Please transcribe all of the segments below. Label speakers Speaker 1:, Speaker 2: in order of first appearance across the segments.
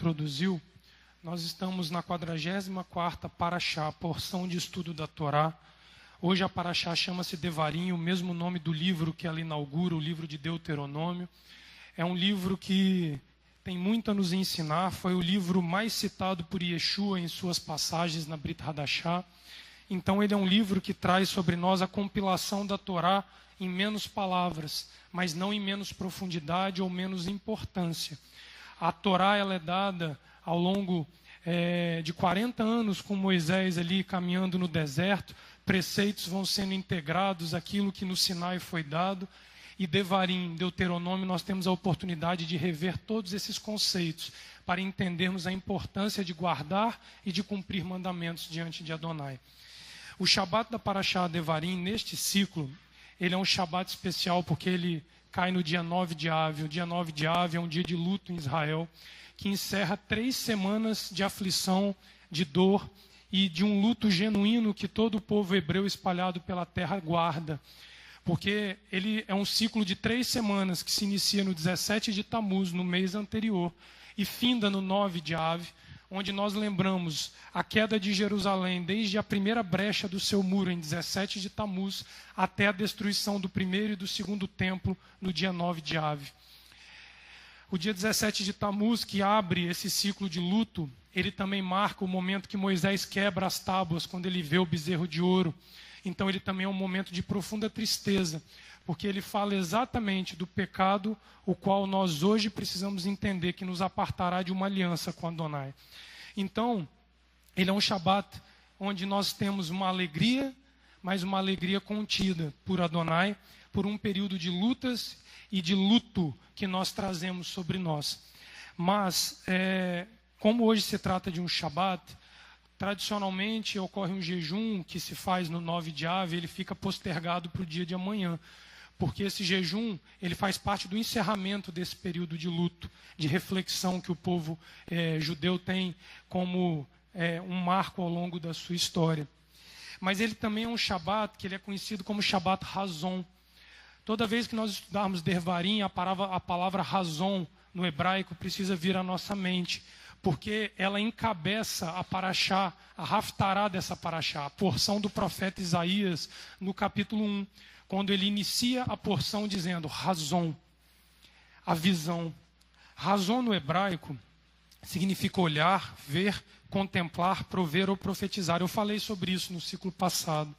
Speaker 1: introduziu, nós estamos na 44ª Parashá, porção de estudo da Torá. Hoje a Parashá chama-se Devarim, o mesmo nome do livro que ela inaugura, o livro de Deuteronômio. É um livro que tem muito a nos ensinar, foi o livro mais citado por Yeshua em suas passagens na Brit Hadashah. Então ele é um livro que traz sobre nós a compilação da Torá em menos palavras, mas não em menos profundidade ou menos importância. A Torá ela é dada ao longo de 40 anos com Moisés ali caminhando no deserto, preceitos vão sendo integrados àquilo que no Sinai foi dado, e Devarim, Deuteronômio, nós temos a oportunidade de rever todos esses conceitos para entendermos a importância de guardar e de cumprir mandamentos diante de Adonai. O Shabat da Parashá Devarim, neste ciclo, ele é um Shabat especial porque ele cai no dia 9 de Av. O dia 9 de Av é um dia de luto em Israel, que encerra 3 semanas de aflição, de dor e de um luto genuíno que todo o povo hebreu espalhado pela terra guarda. Porque ele é um ciclo de 3 semanas que se inicia no 17 de Tamuz, no mês anterior, e finda no 9 de Av, onde nós lembramos a queda de Jerusalém, desde a primeira brecha do seu muro, em 17 de Tamuz, até a destruição do primeiro e do segundo templo, no dia 9 de Av. O dia 17 de Tamuz, que abre esse ciclo de luto, ele também marca o momento que Moisés quebra as tábuas, quando ele vê o bezerro de ouro. Então ele também é um momento de profunda tristeza, porque ele fala exatamente do pecado, o qual nós hoje precisamos entender que nos apartará de uma aliança com Adonai. Então, ele é um Shabat onde nós temos uma alegria, mas uma alegria contida por Adonai, por um período de lutas e de luto que nós trazemos sobre nós. Mas, como hoje se trata de um Shabat, tradicionalmente ocorre um jejum que se faz no 9 de Av, ele fica postergado para o dia de amanhã, porque esse jejum ele faz parte do encerramento desse período de luto, de reflexão que o povo judeu tem como um marco ao longo da sua história. Mas ele também é um Shabat que ele é conhecido como Shabat Hazon. Toda vez que nós estudarmos Devarim, a palavra Hazon no hebraico precisa vir à nossa mente, porque ela encabeça a Parashá, a Haftará dessa Parashá, a porção do profeta Isaías, no capítulo 1, quando ele inicia a porção dizendo Hazon, a visão. Hazon no hebraico significa olhar, ver, contemplar, prover ou profetizar. Eu falei sobre isso no ciclo passado.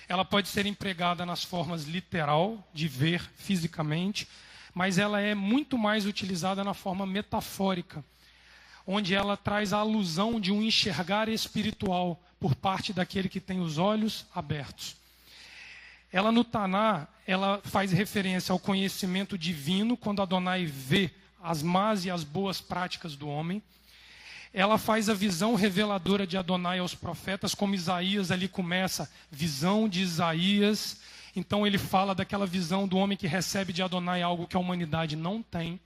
Speaker 1: Ela pode ser empregada nas formas literal, de ver fisicamente, mas ela é muito mais utilizada na forma metafórica, onde ela traz a alusão de um enxergar espiritual por parte daquele que tem os olhos abertos. Ela no Taná, ela faz referência ao conhecimento divino, quando Adonai vê as más e as boas práticas do homem. Ela faz a visão reveladora de Adonai aos profetas, como Isaías ali começa, visão de Isaías. Então ele fala daquela visão do homem que recebe de Adonai algo que a humanidade não tem.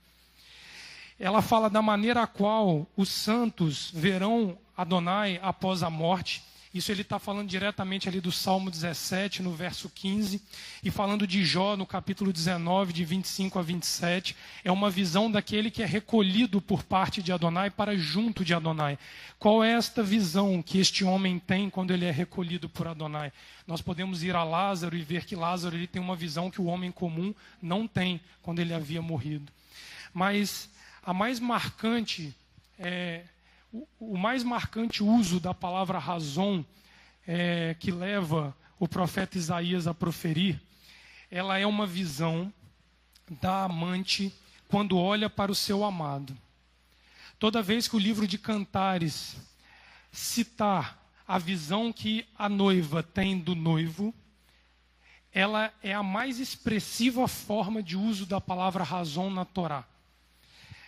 Speaker 1: Ela fala da maneira a qual os santos verão Adonai após a morte. Isso ele está falando diretamente ali do Salmo 17, no verso 15. E falando de Jó, no capítulo 19, de 25 a 27. É uma visão daquele que é recolhido por parte de Adonai para junto de Adonai. Qual é esta visão que este homem tem quando ele é recolhido por Adonai? Nós podemos ir a Lázaro e ver que Lázaro ele tem uma visão que o homem comum não tem quando ele havia morrido. Mas a mais marcante, o mais marcante uso da palavra razão que leva o profeta Isaías a proferir, ela é uma visão da amante quando olha para o seu amado. Toda vez que o livro de Cantares citar a visão que a noiva tem do noivo, ela é a mais expressiva forma de uso da palavra razão na Torá.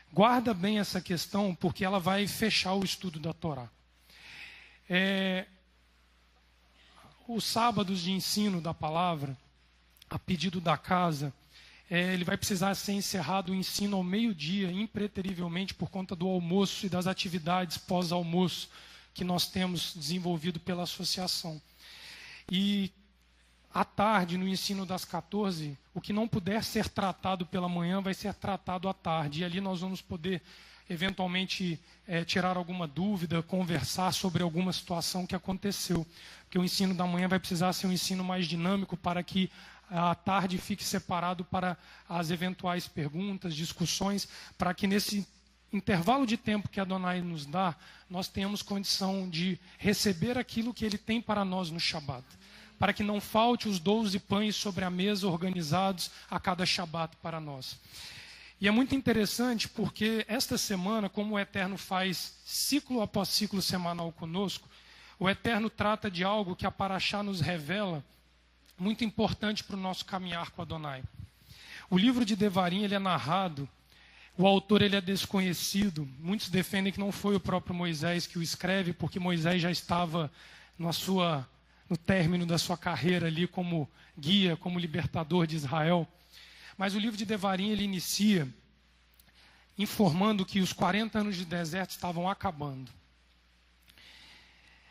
Speaker 1: Guarda bem essa questão, porque ela vai fechar o estudo da Torá. Os sábados de ensino da palavra, a pedido da casa, ele vai precisar ser encerrado o ensino ao meio-dia, impreterivelmente, por conta do almoço e das atividades pós-almoço que nós temos desenvolvido pela associação. E à tarde, no ensino das 14, o que não puder ser tratado pela manhã vai ser tratado à tarde. E ali nós vamos poder eventualmente tirar alguma dúvida, conversar sobre alguma situação que aconteceu. Porque o ensino da manhã vai precisar ser um ensino mais dinâmico para que a tarde fique separado para as eventuais perguntas, discussões, para que nesse intervalo de tempo que Adonai nos dá, nós tenhamos condição de receber aquilo que Ele tem para nós no Shabat. Para que não falte os 12 pães sobre a mesa organizados a cada Shabat para nós. E é muito interessante porque esta semana, como o Eterno faz ciclo após ciclo semanal conosco, o Eterno trata de algo que a Parashá nos revela, muito importante para o nosso caminhar com Adonai. O livro de Devarim, ele é narrado, o autor ele é desconhecido, muitos defendem que não foi o próprio Moisés que o escreve, porque Moisés já estava no término da sua carreira ali como guia, como libertador de Israel. Mas o livro de Devarim, ele inicia informando que os 40 anos de deserto estavam acabando.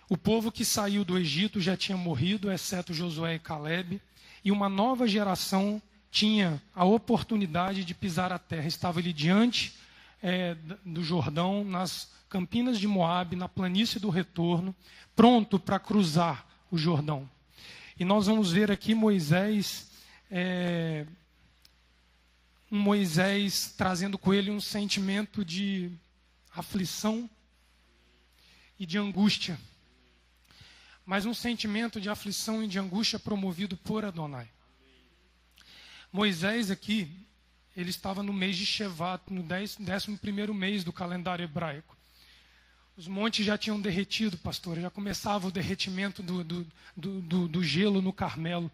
Speaker 1: O povo que saiu do Egito já tinha morrido, exceto Josué e Caleb, e uma nova geração tinha a oportunidade de pisar a terra. Estava ali diante do Jordão, nas campinas de Moabe, na planície do retorno, pronto para cruzar o Jordão. E nós vamos ver aqui Moisés trazendo com ele um sentimento de aflição e de angústia. Mas um sentimento de aflição e de angústia promovido por Adonai. Moisés aqui, ele estava no mês de Shevat, no 11º mês do calendário hebraico. Os montes já tinham derretido, pastor, já começava o derretimento do gelo no Carmelo.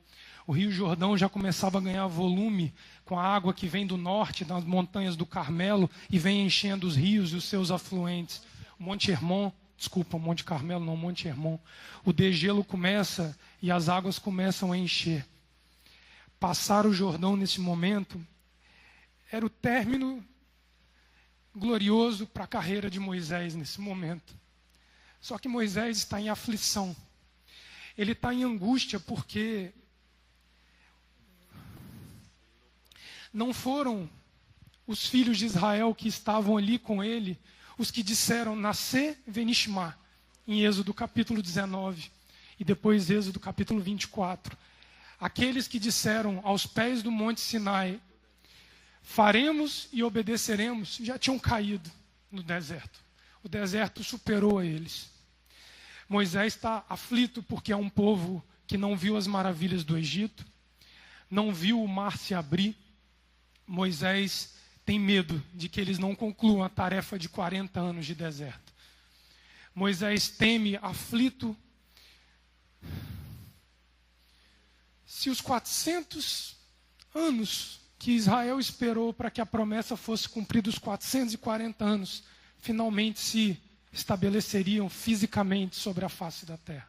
Speaker 1: O Rio Jordão já começava a ganhar volume com a água que vem do norte, das montanhas do Carmelo, e vem enchendo os rios e os seus afluentes. O Monte Carmelo não, Monte Hermon. O degelo começa e as águas começam a encher. Passar o Jordão nesse momento era o término glorioso para a carreira de Moisés nesse momento. Só que Moisés está em aflição. Ele está em angústia porque não foram os filhos de Israel que estavam ali com ele os que disseram nascer Venishma, em Êxodo capítulo 19, e depois Êxodo capítulo 24. Aqueles que disseram aos pés do Monte Sinai, faremos e obedeceremos, já tinham caído no deserto. O deserto superou a eles. Moisés está aflito porque é um povo que não viu as maravilhas do Egito, não viu o mar se abrir. Moisés tem medo de que eles não concluam a tarefa de 40 anos de deserto. Moisés teme, aflito, se os 400 anos que Israel esperou para que a promessa fosse cumprida, os 440 anos, finalmente se estabeleceriam fisicamente sobre a face da terra.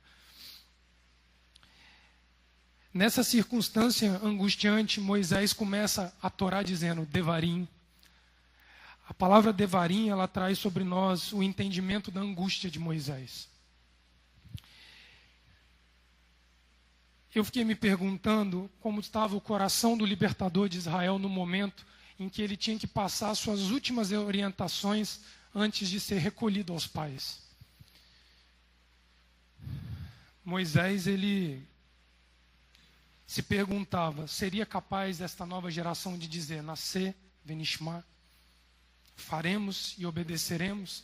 Speaker 1: Nessa circunstância angustiante, Moisés começa a Torá dizendo, Devarim. A palavra Devarim, ela traz sobre nós o entendimento da angústia de Moisés. Eu fiquei me perguntando como estava o coração do libertador de Israel no momento em que ele tinha que passar suas últimas orientações antes de ser recolhido aos pais. Moisés, ele se perguntava, seria capaz esta nova geração de dizer, nascer, Venishma, faremos e obedeceremos?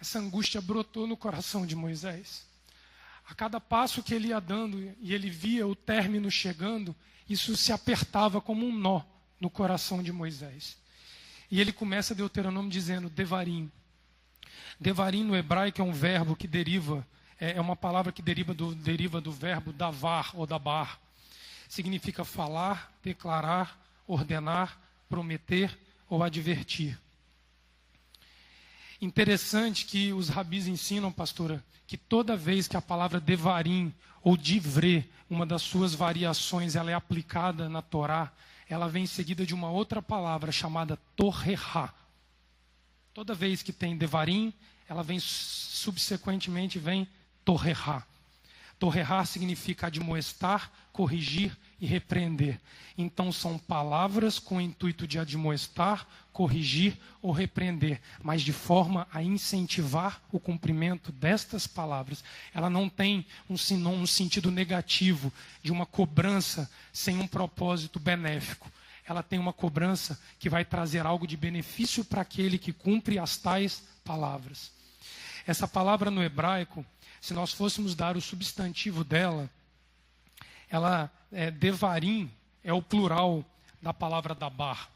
Speaker 1: Essa angústia brotou no coração de Moisés. A cada passo que ele ia dando e ele via o término chegando, isso se apertava como um nó no coração de Moisés. E ele começa Deuteronômio dizendo, Devarim. Devarim no hebraico é um verbo que deriva, é uma palavra que deriva do verbo davar ou dabar. Significa falar, declarar, ordenar, prometer ou advertir. Interessante que os rabis ensinam, pastora, que toda vez que a palavra devarim ou divré, uma das suas variações, ela é aplicada na Torá, ela vem seguida de uma outra palavra chamada torrehá. Toda vez que tem devarim, ela vem subsequentemente vem torrehá. Torrehá significa admoestar, corrigir e repreender. Então são palavras com o intuito de admoestar, corrigir ou repreender, mas de forma a incentivar o cumprimento destas palavras. Ela não tem um sentido negativo de uma cobrança sem um propósito benéfico. Ela tem uma cobrança que vai trazer algo de benefício para aquele que cumpre as tais palavras. Essa palavra no hebraico, se nós fôssemos dar o substantivo dela, ela devarim, é o plural da palavra dabar.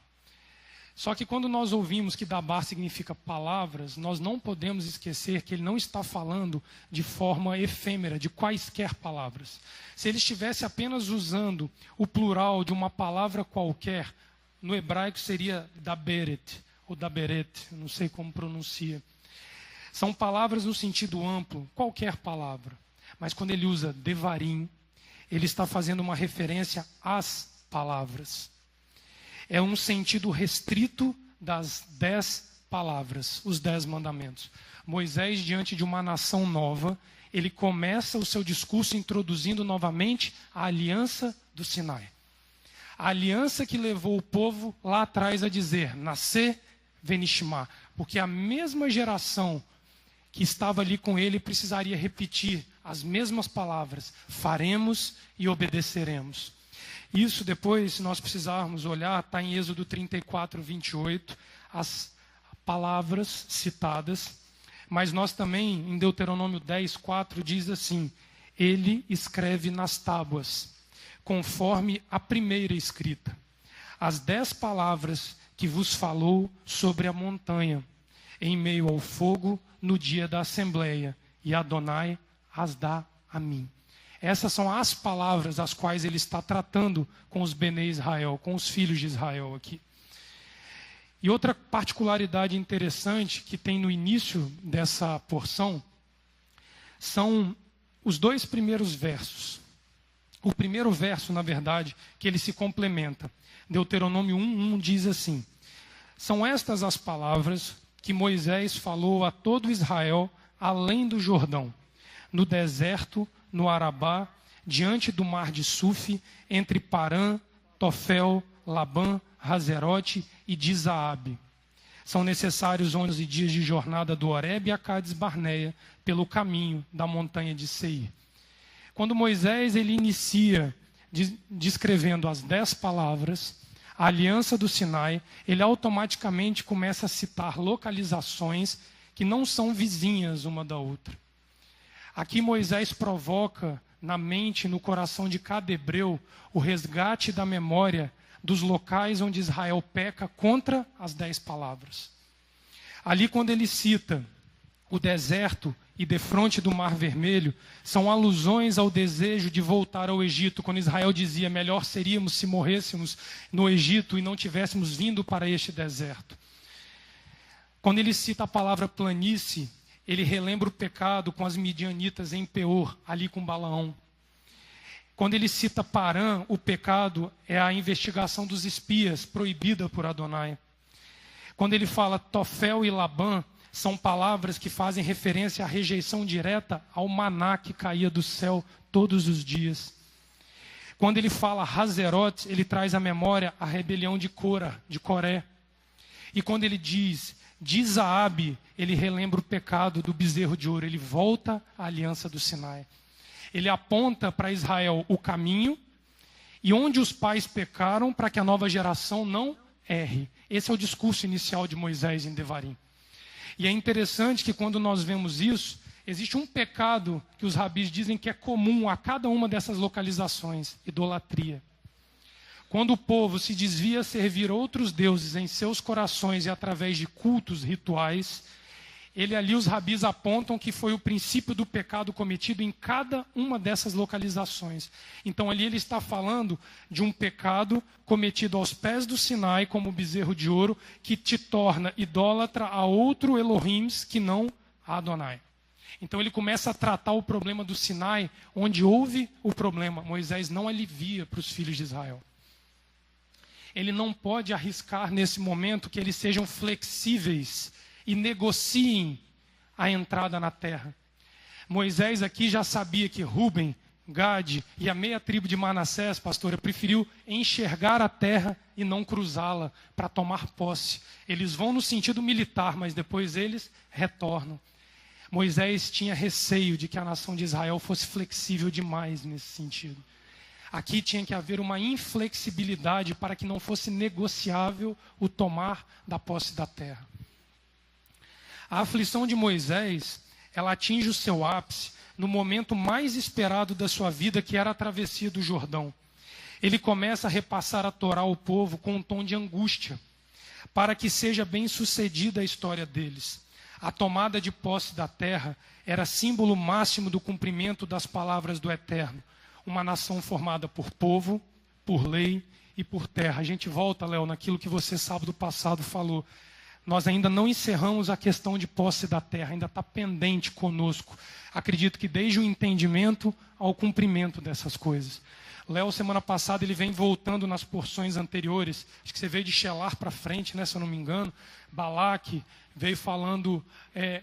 Speaker 1: Só que quando nós ouvimos que dabar significa palavras, nós não podemos esquecer que ele não está falando de forma efêmera, de quaisquer palavras. Se ele estivesse apenas usando o plural de uma palavra qualquer, no hebraico seria daberet, ou daberet, não sei como pronuncia. São palavras no sentido amplo, qualquer palavra. Mas quando ele usa devarim, ele está fazendo uma referência às palavras. É um sentido restrito das 10 palavras, os 10 mandamentos. Moisés, diante de uma nação nova, ele começa o seu discurso introduzindo novamente a aliança do Sinai. A aliança que levou o povo lá atrás a dizer, nascer venishma, porque a mesma geração que estava ali com ele precisaria repetir as mesmas palavras, faremos e obedeceremos. Isso depois, se nós precisarmos olhar, está em Êxodo 34, 28, as palavras citadas, mas nós também, em Deuteronômio 10, 4, diz assim, ele escreve nas tábuas, conforme a primeira escrita, as 10 palavras que vos falou sobre a montanha, em meio ao fogo, no dia da assembleia, e Adonai as dá a mim. Essas são as palavras as quais ele está tratando com os Benê Israel, com os filhos de Israel aqui. E outra particularidade interessante que tem no início dessa porção são os 2 primeiros versos. O primeiro verso, na verdade, que ele se complementa. Deuteronômio 1:1 diz assim, são estas as palavras que Moisés falou a todo Israel além do Jordão, no deserto, no Arabá, diante do mar de Suf, entre Parã, Tofel, Labã, Hazerote e de Zaabe. São necessários 11 dias de jornada do Horebe a Cades Barneia, pelo caminho da montanha de Seir. Quando Moisés ele inicia descrevendo as 10 palavras, a aliança do Sinai, ele automaticamente começa a citar localizações que não são vizinhas uma da outra. Aqui Moisés provoca na mente e no coração de cada hebreu o resgate da memória dos locais onde Israel peca contra as 10 palavras. Ali quando ele cita o deserto e defronte do Mar Vermelho, são alusões ao desejo de voltar ao Egito, quando Israel dizia, melhor seríamos se morrêssemos no Egito e não tivéssemos vindo para este deserto. Quando ele cita a palavra planície, ele relembra o pecado com as midianitas em Peor, ali com Balaão. Quando ele cita Parã, o pecado é a investigação dos espias, proibida por Adonai. Quando ele fala Tofel e Labã, são palavras que fazem referência à rejeição direta ao maná que caía do céu todos os dias. Quando ele fala Hazerote, ele traz à memória a rebelião de Cora, de Coré. E quando ele diz de Zaabe, ele relembra o pecado do bezerro de ouro, ele volta à aliança do Sinai. Ele aponta para Israel o caminho e onde os pais pecaram para que a nova geração não erre. Esse é o discurso inicial de Moisés em Devarim. E é interessante que quando nós vemos isso, existe um pecado que os rabis dizem que é comum a cada uma dessas localizações, idolatria. Quando o povo se desvia a servir outros deuses em seus corações e através de cultos rituais, os rabis apontam que foi o princípio do pecado cometido em cada uma dessas localizações. Então ali ele está falando de um pecado cometido aos pés do Sinai, como o bezerro de ouro, que te torna idólatra a outro Elohim que não a Adonai. Então ele começa a tratar o problema do Sinai, onde houve o problema. Moisés não alivia para os filhos de Israel. Ele não pode arriscar nesse momento que eles sejam flexíveis e negociem a entrada na terra. Moisés aqui já sabia que Rúben Gade e a meia tribo de Manassés, pastora, preferiu enxergar a terra e não cruzá-la para tomar posse. Eles vão no sentido militar, mas depois eles retornam. Moisés tinha receio de que a nação de Israel fosse flexível demais nesse sentido. Aqui tinha que haver uma inflexibilidade para que não fosse negociável o tomar da posse da terra. A aflição de Moisés, ela atinge o seu ápice no momento mais esperado da sua vida, que era a travessia do Jordão. Ele começa a repassar a Torá ao povo com um tom de angústia, para que seja bem sucedida a história deles. A tomada de posse da terra era símbolo máximo do cumprimento das palavras do Eterno. Uma nação formada por povo, por lei e por terra. A gente volta, Léo, naquilo que você sábado passado falou. Nós ainda não encerramos a questão de posse da terra, ainda está pendente conosco. Acredito que desde o entendimento ao cumprimento dessas coisas. Léo, semana passada, ele vem voltando nas porções anteriores. Acho que você veio de Shelar para frente, né, se eu não me engano. Balaque veio falando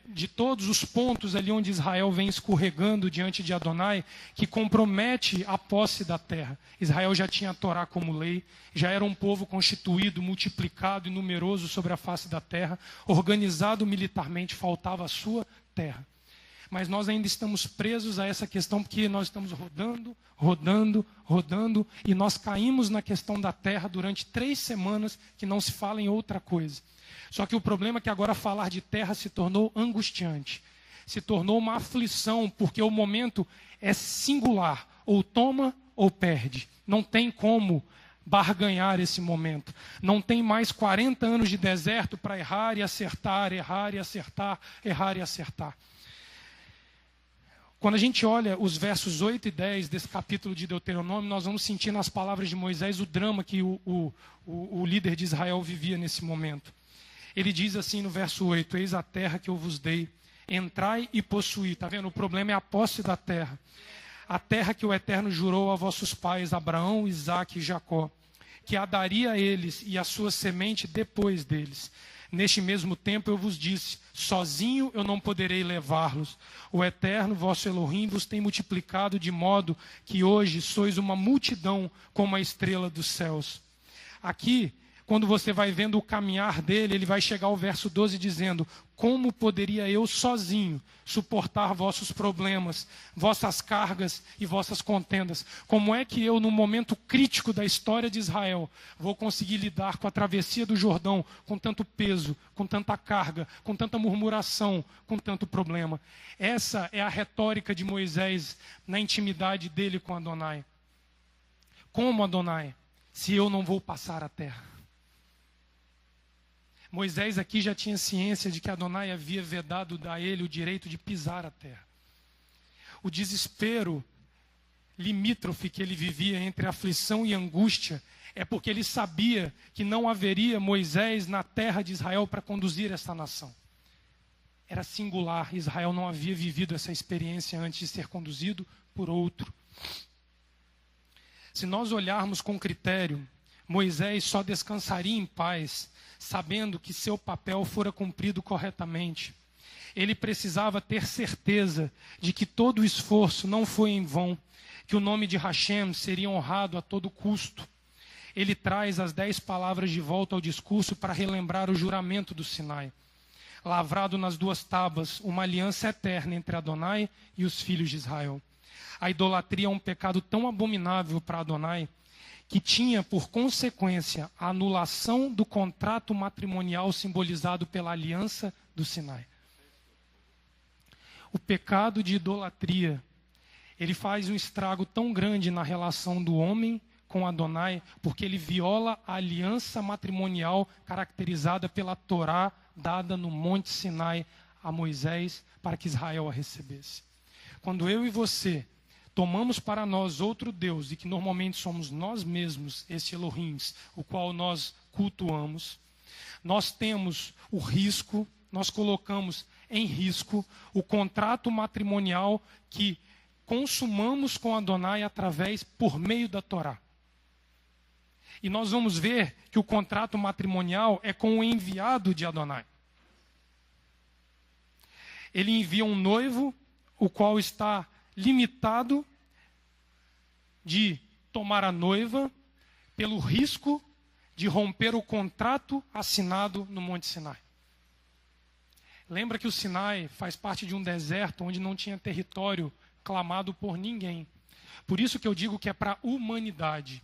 Speaker 1: de todos os pontos ali onde Israel vem escorregando diante de Adonai, que compromete a posse da terra. Israel já tinha a Torá como lei, já era um povo constituído, multiplicado e numeroso sobre a face da terra, organizado militarmente, faltava a sua terra. Mas nós ainda estamos presos a essa questão porque nós estamos rodando, e nós caímos na questão da terra durante 3 semanas que não se fala em outra coisa. Só que o problema é que agora falar de terra se tornou angustiante, se tornou uma aflição, porque o momento é singular, ou toma ou perde. Não tem como barganhar esse momento. Não tem mais 40 anos de deserto para errar e acertar, errar e acertar, errar e acertar. Quando a gente olha os versos 8 e 10 desse capítulo de Deuteronômio, nós vamos sentir nas palavras de Moisés o drama que o líder de Israel vivia nesse momento. Ele diz assim no verso 8, eis a terra que eu vos dei, entrai e possuí. Está vendo? O problema é a posse da terra. A terra que o Eterno jurou a vossos pais, Abraão, Isaque e Jacó, que a daria a eles e a sua semente depois deles. Neste mesmo tempo eu vos disse, sozinho eu não poderei levá-los. O Eterno, vosso Elohim, vos tem multiplicado de modo que hoje sois uma multidão como a estrela dos céus. Aqui, quando você vai vendo o caminhar dele, ele vai chegar ao verso 12 dizendo, como poderia eu sozinho suportar vossos problemas, vossas cargas e vossas contendas? Como é que eu, no momento crítico da história de Israel, vou conseguir lidar com a travessia do Jordão com tanto peso, com tanta carga, com tanta murmuração, com tanto problema? Essa é a retórica de Moisés na intimidade dele com Adonai. Como, Adonai, se eu não vou passar a terra? Moisés aqui já tinha ciência de que Adonai havia vedado a ele o direito de pisar a terra. O desespero limítrofe que ele vivia entre aflição e angústia é porque ele sabia que não haveria Moisés na terra de Israel para conduzir essa nação. Era singular, Israel não havia vivido essa experiência antes de ser conduzido por outro. Se nós olharmos com critério, Moisés só descansaria em paz, sabendo que seu papel fora cumprido corretamente. Ele precisava ter certeza de que todo o esforço não foi em vão, que o nome de Hashem seria honrado a todo custo. Ele traz as 10 palavras de volta ao discurso para relembrar o juramento do Sinai. Lavrado nas 2 tábuas, uma aliança eterna entre Adonai e os filhos de Israel. A idolatria é um pecado tão abominável para Adonai, que tinha por consequência a anulação do contrato matrimonial simbolizado pela aliança do Sinai. O pecado de idolatria, ele faz um estrago tão grande na relação do homem com Adonai, porque ele viola a aliança matrimonial caracterizada pela Torá dada no Monte Sinai a Moisés para que Israel a recebesse. Quando eu e você tomamos para nós outro Deus, e que normalmente somos nós mesmos, esse Elohim, o qual nós cultuamos, nós temos o risco, nós colocamos em risco o contrato matrimonial que consumamos com Adonai por meio da Torá. E nós vamos ver que o contrato matrimonial é com o enviado de Adonai. Ele envia um noivo, o qual está limitado de tomar a noiva pelo risco de romper o contrato assinado no Monte Sinai. Lembra que o Sinai faz parte de um deserto onde não tinha território clamado por ninguém. Por isso que eu digo que é para a humanidade.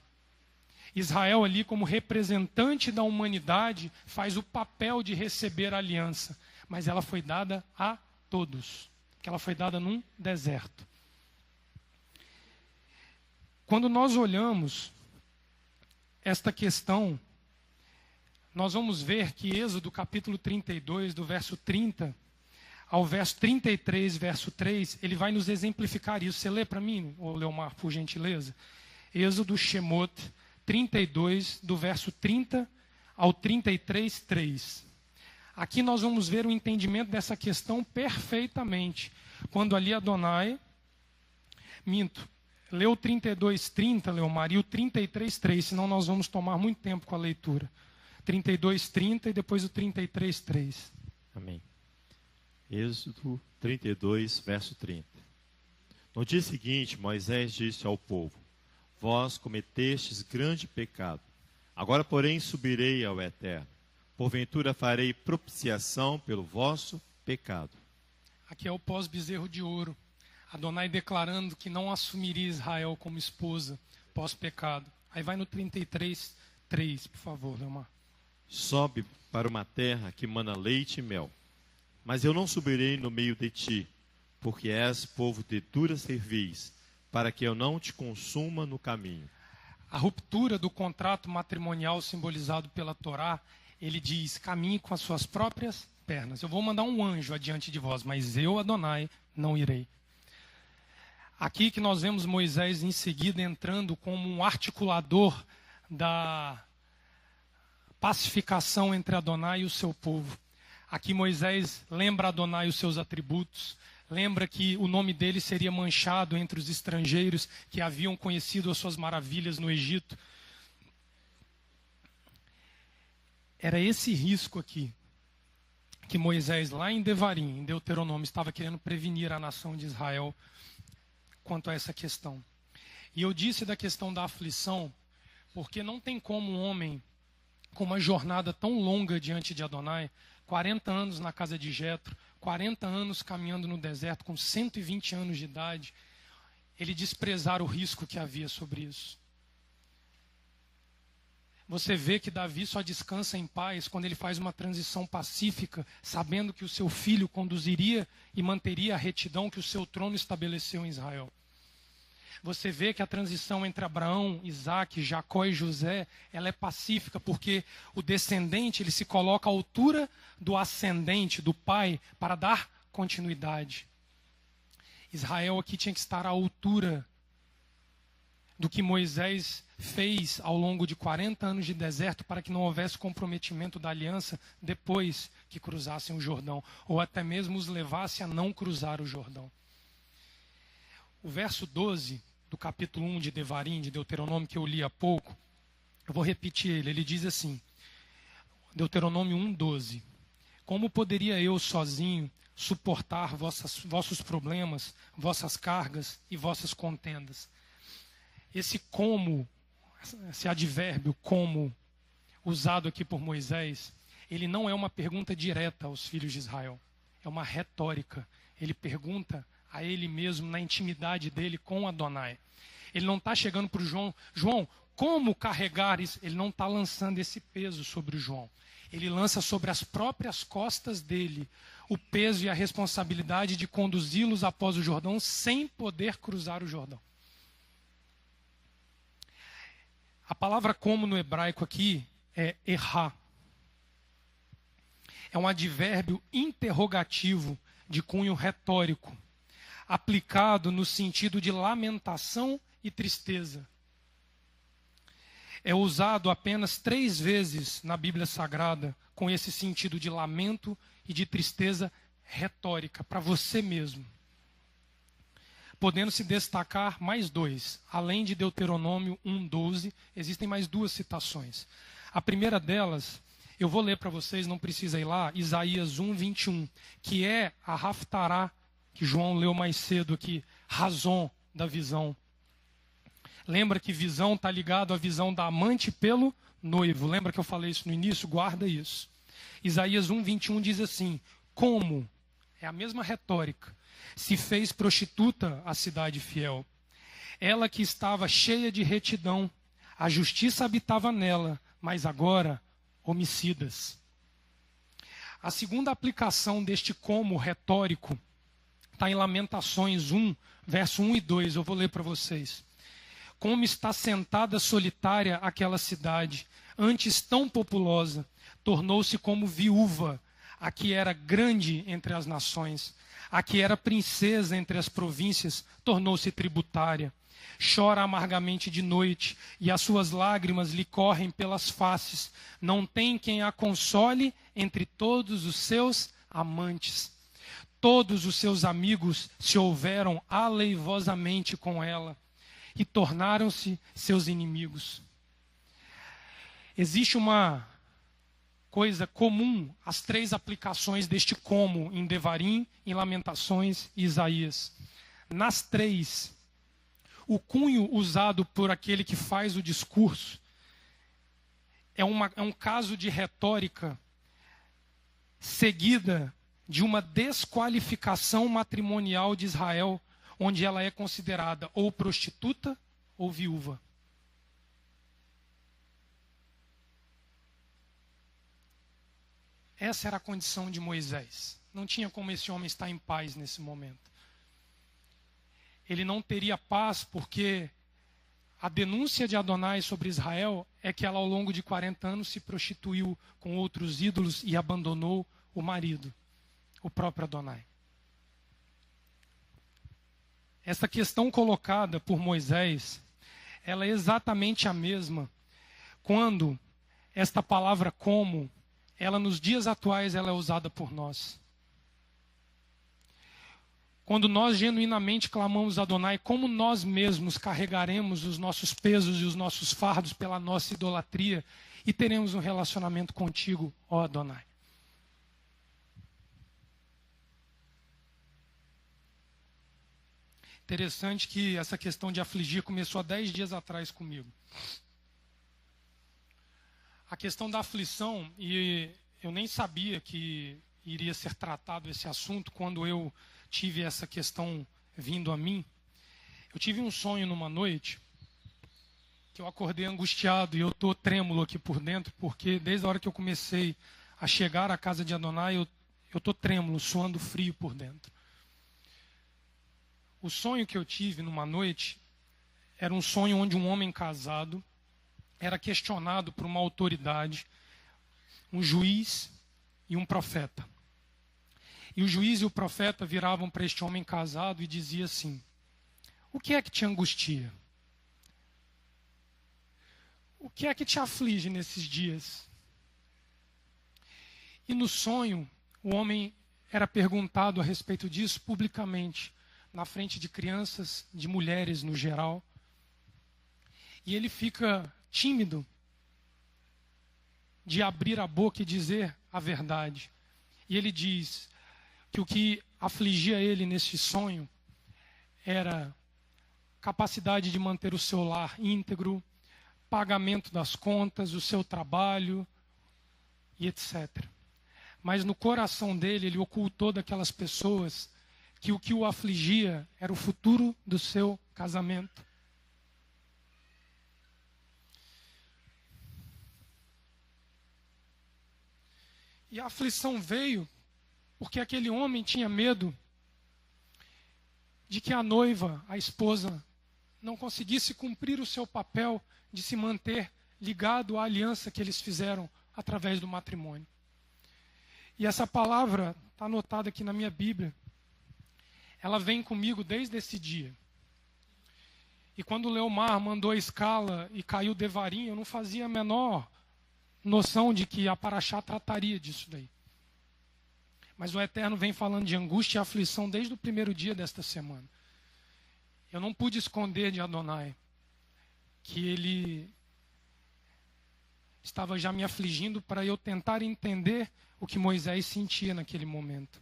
Speaker 1: Israel ali, como representante da humanidade, faz o papel de receber a aliança. Mas ela foi dada a todos. Porque ela foi dada num deserto. Quando nós olhamos esta questão, nós vamos ver que Êxodo capítulo 32, do verso 30 ao verso 33, verso 3, ele vai nos exemplificar isso. Você lê para mim, ô Leomar, por gentileza? Êxodo Shemot 32, do verso 30 ao 33, 3. Aqui nós vamos ver o entendimento dessa questão perfeitamente. Quando ali Adonai, lê o 32, 30, Leomar, e o 33, 3, senão nós vamos tomar muito tempo com a leitura. 32, 30 e depois o 33, 3.
Speaker 2: Amém. Êxodo 32, verso 30. No dia seguinte, Moisés disse ao povo: Vós cometestes grande pecado. Agora, porém, subirei ao Eterno. Porventura farei propiciação pelo vosso pecado.
Speaker 1: Aqui é o pós-bezerro de ouro. Adonai declarando que não assumiria Israel como esposa pós-pecado. Aí vai no 33, 3, por favor, Leomar.
Speaker 2: Sobe para uma terra que mana leite e mel. Mas eu não subirei no meio de ti, porque és povo de dura cerviz, para que eu não te consuma no caminho.
Speaker 1: A ruptura do contrato matrimonial simbolizado pela Torá, ele diz: caminhe com as suas próprias pernas. Eu vou mandar um anjo adiante de vós, mas eu, Adonai, não irei. Aqui que nós vemos Moisés em seguida entrando como um articulador da pacificação entre Adonai e o seu povo. Aqui Moisés lembra Adonai os seus atributos, lembra que o nome dele seria manchado entre os estrangeiros que haviam conhecido as suas maravilhas no Egito. Era esse risco aqui que Moisés, lá em Devarim, em Deuteronômio, estava querendo prevenir a nação de Israel quanto a essa questão. E eu disse da questão da aflição, porque não tem como um homem com uma jornada tão longa diante de Adonai, 40 anos na casa de Jetro, 40 anos caminhando no deserto, com 120 anos de idade, ele desprezar o risco que havia sobre isso. Você vê que Davi só descansa em paz quando ele faz uma transição pacífica, sabendo que o seu filho conduziria e manteria a retidão que o seu trono estabeleceu em Israel. Você vê que a transição entre Abraão, Isaac, Jacó e José, ela é pacífica, porque o descendente ele se coloca à altura do ascendente, do pai, para dar continuidade. Israel aqui tinha que estar à altura do que Moisés fez ao longo de 40 anos de deserto para que não houvesse comprometimento da aliança depois que cruzassem o Jordão, ou até mesmo os levasse a não cruzar o Jordão. O verso 12 do capítulo 1 de Devarim, de Deuteronômio, que eu li há pouco, eu vou repetir ele. Ele diz assim, Deuteronômio 1:12: Como poderia eu sozinho suportar vossos problemas, vossas cargas e vossas contendas? Esse como, esse advérbio como, usado aqui por Moisés, ele não é uma pergunta direta aos filhos de Israel. É uma retórica. Ele pergunta a ele mesmo, na intimidade dele com Adonai. Ele não está chegando para o João, João, como carregar isso? Ele não está lançando esse peso sobre o João. Ele lança sobre as próprias costas dele o peso e a responsabilidade de conduzi-los após o Jordão sem poder cruzar o Jordão. A palavra como no hebraico aqui é errá. É um advérbio interrogativo de cunho retórico, aplicado no sentido de lamentação e tristeza. É usado apenas 3 vezes na Bíblia Sagrada com esse sentido de lamento e de tristeza retórica, para você mesmo. Podendo se destacar mais 2. Além de Deuteronômio 1:12, existem mais 2 citações. A primeira delas, eu vou ler para vocês, não precisa ir lá, Isaías 1:21, que é a Haftará, que João leu mais cedo aqui, razão da visão. Lembra que visão está ligado à visão da amante pelo noivo. Lembra que eu falei isso no início? Guarda isso. Isaías 1:21 diz assim: como, é a mesma retórica, se fez prostituta a cidade fiel. Ela que estava cheia de retidão, a justiça habitava nela, mas agora homicidas. A segunda aplicação deste como retórico está em Lamentações 1, verso 1 e 2. Eu vou ler para vocês. Como está sentada solitária aquela cidade, antes tão populosa, tornou-se como viúva, a que era grande entre as nações, a que era princesa entre as províncias, tornou-se tributária. Chora amargamente de noite, e as suas lágrimas lhe correm pelas faces. Não tem quem a console entre todos os seus amantes. Todos os seus amigos se houveram aleivosamente com ela e tornaram-se seus inimigos. Existe uma coisa comum às três aplicações deste como em Devarim, em Lamentações e Isaías. Nas três, o cunho usado por aquele que faz o discurso é um caso de retórica seguida de uma desqualificação matrimonial de Israel, onde ela é considerada ou prostituta ou viúva. Essa era a condição de Moisés. Não tinha como esse homem estar em paz nesse momento. Ele não teria paz porque a denúncia de Adonai sobre Israel é que ela ao longo de 40 anos se prostituiu com outros ídolos e abandonou o marido, o próprio Adonai. Essa questão colocada por Moisés, ela é exatamente a mesma quando esta palavra como, ela nos dias atuais ela é usada por nós. Quando nós genuinamente clamamos a Adonai, como nós mesmos carregaremos os nossos pesos e os nossos fardos pela nossa idolatria e teremos um relacionamento contigo, ó Adonai. Interessante que essa questão de afligir começou há 10 dias atrás comigo. A questão da aflição, e eu nem sabia que iria ser tratado esse assunto quando eu tive essa questão vindo a mim. Eu tive um sonho numa noite que eu acordei angustiado e eu estou trêmulo aqui por dentro, porque desde a hora que eu comecei a chegar à casa de Adonai, eu estou trêmulo, suando frio por dentro. O sonho que eu tive numa noite era um sonho onde um homem casado era questionado por uma autoridade, um juiz e um profeta. E o juiz e o profeta viravam para este homem casado e diziam assim: o que é que te angustia? O que é que te aflige nesses dias? E no sonho, o homem era perguntado a respeito disso publicamente, na frente de crianças, de mulheres no geral. E ele fica tímido de abrir a boca e dizer a verdade. E ele diz que o que afligia ele nesse sonho era capacidade de manter o seu lar íntegro, pagamento das contas, o seu trabalho e etc. Mas no coração dele, ele ocultou daquelas pessoas que o que o afligia era o futuro do seu casamento. E a aflição veio porque aquele homem tinha medo de que a noiva, a esposa, não conseguisse cumprir o seu papel de se manter ligado à aliança que eles fizeram através do matrimônio. E essa palavra está anotada aqui na minha Bíblia. Ela vem comigo desde esse dia. E quando o Leomar mandou a escala e caiu Devarim, eu não fazia a menor noção de que a Paraxá trataria disso daí. Mas o Eterno vem falando de angústia e aflição desde o primeiro dia desta semana. Eu não pude esconder de Adonai que ele estava já me afligindo para eu tentar entender o que Moisés sentia naquele momento.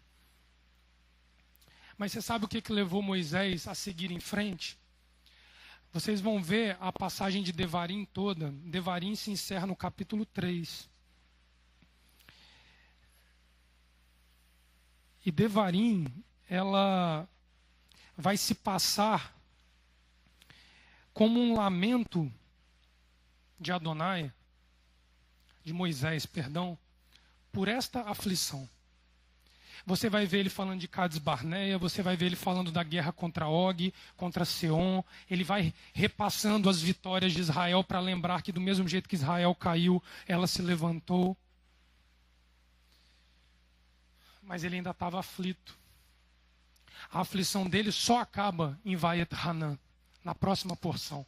Speaker 1: Mas você sabe o que levou Moisés a seguir em frente? Vocês vão ver a passagem de Devarim toda. Devarim se encerra no capítulo 3. E Devarim, ela vai se passar como um lamento de Adonai, de Moisés, perdão, por esta aflição. Você vai ver ele falando de Cades Barneia, você vai ver ele falando da guerra contra Og, contra Seom. Ele vai repassando as vitórias de Israel para lembrar que do mesmo jeito que Israel caiu, ela se levantou. Mas ele ainda estava aflito. A aflição dele só acaba em Vaet Hanan, na próxima porção.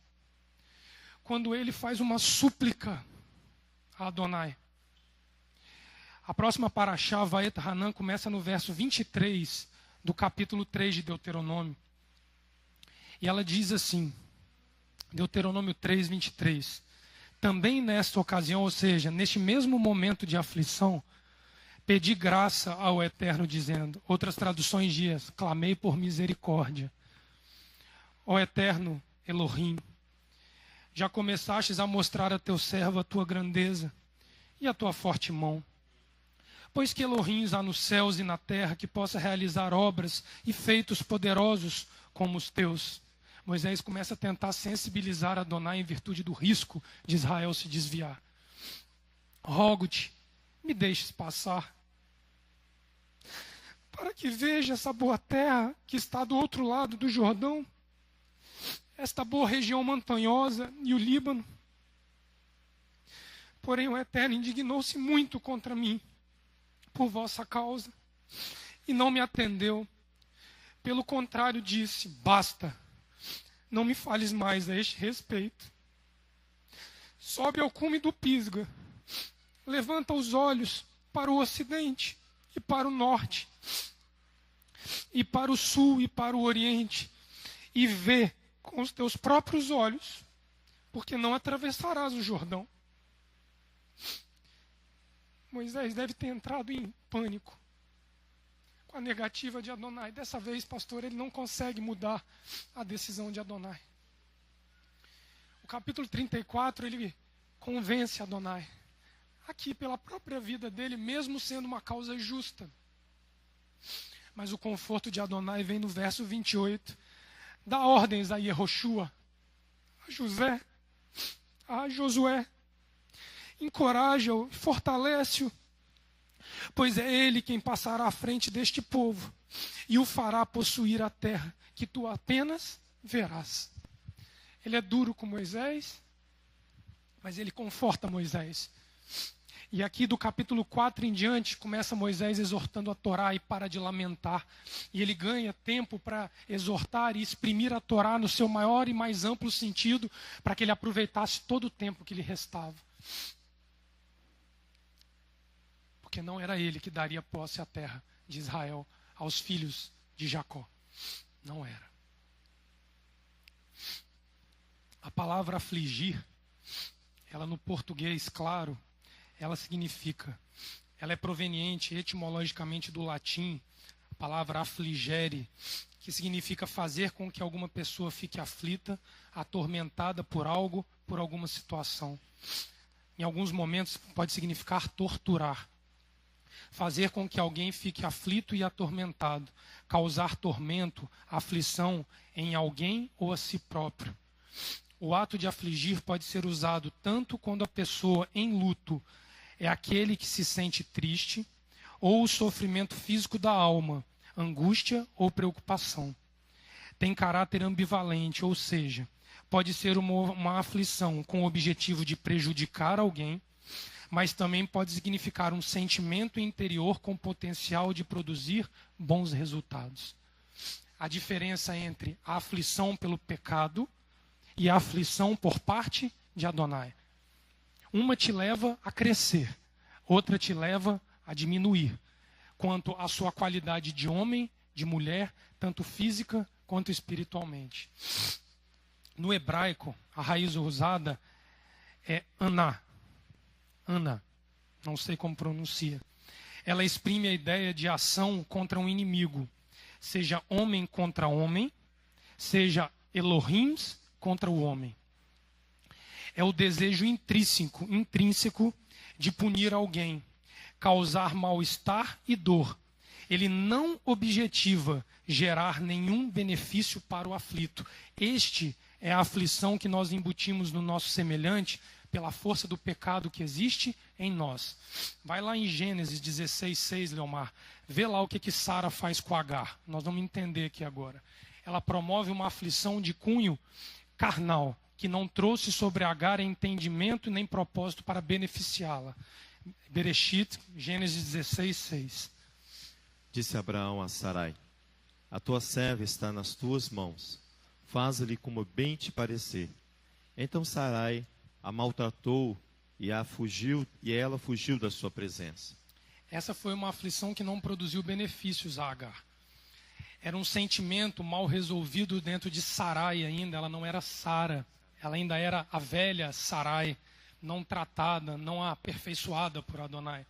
Speaker 1: Quando ele faz uma súplica a Adonai. A próxima paraxá, Vaet Hanan, começa no verso 23 do capítulo 3 de Deuteronômio. E ela diz assim, Deuteronômio 3, 23. Também nesta ocasião, ou seja, neste mesmo momento de aflição, pedi graça ao Eterno, dizendo, outras traduções diz, clamei por misericórdia. Ó Eterno Elohim, já começastes a mostrar a teu servo a tua grandeza e a tua forte mão. Pois que Elohim há nos céus e na terra que possa realizar obras e feitos poderosos como os teus. Moisés começa a tentar sensibilizar Adonai em virtude do risco de Israel se desviar. Rogo-te, me deixes passar, para que veja essa boa terra que está do outro lado do Jordão, esta boa região montanhosa e o Líbano. Porém o Eterno indignou-se muito contra mim, por vossa causa, e não me atendeu. Pelo contrário, disse, basta, não me fales mais a este respeito. Sobe ao cume do Pisga, levanta os olhos para o ocidente e para o norte, e para o sul e para o oriente, e vê com os teus próprios olhos, porque não atravessarás o Jordão. Moisés deve ter entrado em pânico com a negativa de Adonai. Dessa vez, pastor, ele não consegue mudar a decisão de Adonai. O capítulo 34, ele convence Adonai. Aqui, pela própria vida dele, mesmo sendo uma causa justa. Mas o conforto de Adonai vem no verso 28. Dá ordens a Yehoshua, a José, a Josué. Encoraja-o, fortalece-o, pois é ele quem passará à frente deste povo e o fará possuir a terra que tu apenas verás. Ele é duro com Moisés, mas ele conforta Moisés. E aqui do capítulo 4 em diante, começa Moisés exortando a Torá e para de lamentar. E ele ganha tempo para exortar e exprimir a Torá no seu maior e mais amplo sentido, para que ele aproveitasse todo o tempo que lhe restava. Porque não era ele que daria posse à terra de Israel aos filhos de Jacó. Não era. A palavra afligir, ela no português, claro, ela significa, ela é proveniente etimologicamente do latim, a palavra affligere, que significa fazer com que alguma pessoa fique aflita, atormentada por algo, por alguma situação. Em alguns momentos pode significar torturar. Fazer com que alguém fique aflito e atormentado, causar tormento, aflição em alguém ou a si próprio. O ato de afligir pode ser usado tanto quando a pessoa em luto é aquele que se sente triste, ou o sofrimento físico da alma, angústia ou preocupação. Tem caráter ambivalente, ou seja, pode ser uma aflição com o objetivo de prejudicar alguém, mas também pode significar um sentimento interior com potencial de produzir bons resultados. A diferença entre a aflição pelo pecado e a aflição por parte de Adonai. Uma te leva a crescer, outra te leva a diminuir, quanto à sua qualidade de homem, de mulher, tanto física quanto espiritualmente. No hebraico, a raiz usada é aná. Ana, não sei como pronuncia. Ela exprime a ideia de ação contra um inimigo, seja homem contra homem, seja Elohims contra o homem. É o desejo intrínseco de punir alguém, causar mal-estar e dor. Ele não objetiva gerar nenhum benefício para o aflito. Este é a aflição que nós embutimos no nosso semelhante pela força do pecado que existe em nós. Vai lá em Gênesis 16:6, Leomar. Vê lá o que Sara faz com Agar. Nós vamos entender aqui agora. Ela promove uma aflição de cunho carnal, que não trouxe sobre Agar entendimento nem propósito para beneficiá-la. Bereshit, Gênesis 16:6.
Speaker 2: Disse Abraão a Sarai: a tua serva está nas tuas mãos, faz-lhe como bem te parecer. Então Sarai a maltratou e ela fugiu da sua presença.
Speaker 1: Essa foi uma aflição que não produziu benefícios a Agar. Era um sentimento mal resolvido dentro de Sarai ainda. Ela não era Sara, ela ainda era a velha Sarai, não tratada, não aperfeiçoada por Adonai.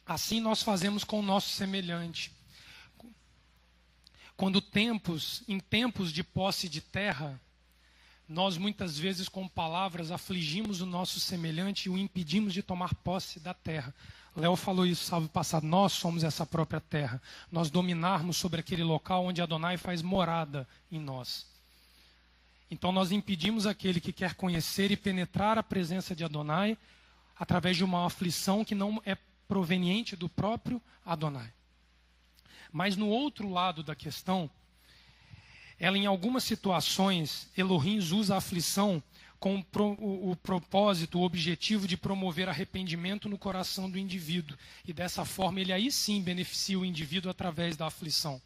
Speaker 1: Assim nós fazemos com o nosso semelhante. Em tempos de posse de terra, nós muitas vezes com palavras afligimos o nosso semelhante e o impedimos de tomar posse da terra. Léo falou isso sábado passado, nós somos essa própria terra. Nós dominarmos sobre aquele local onde Adonai faz morada em nós. Então nós impedimos aquele que quer conhecer e penetrar a presença de Adonai através de uma aflição que não é proveniente do próprio Adonai. Mas no outro lado da questão, ela em algumas situações, Elohim usa a aflição com o propósito, o objetivo de promover arrependimento no coração do indivíduo. E dessa forma ele aí sim beneficia o indivíduo através da aflição.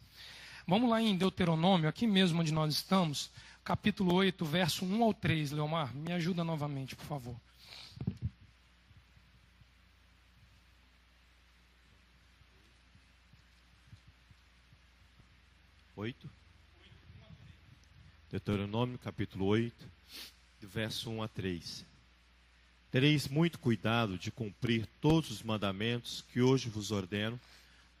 Speaker 1: Vamos lá em Deuteronômio, aqui mesmo onde nós estamos, capítulo 8, verso 1 ao 3, Leomar, me ajuda novamente, por favor.
Speaker 2: Deuteronômio capítulo 8, do verso 1 a 3. Tereis muito cuidado de cumprir todos os mandamentos que hoje vos ordeno,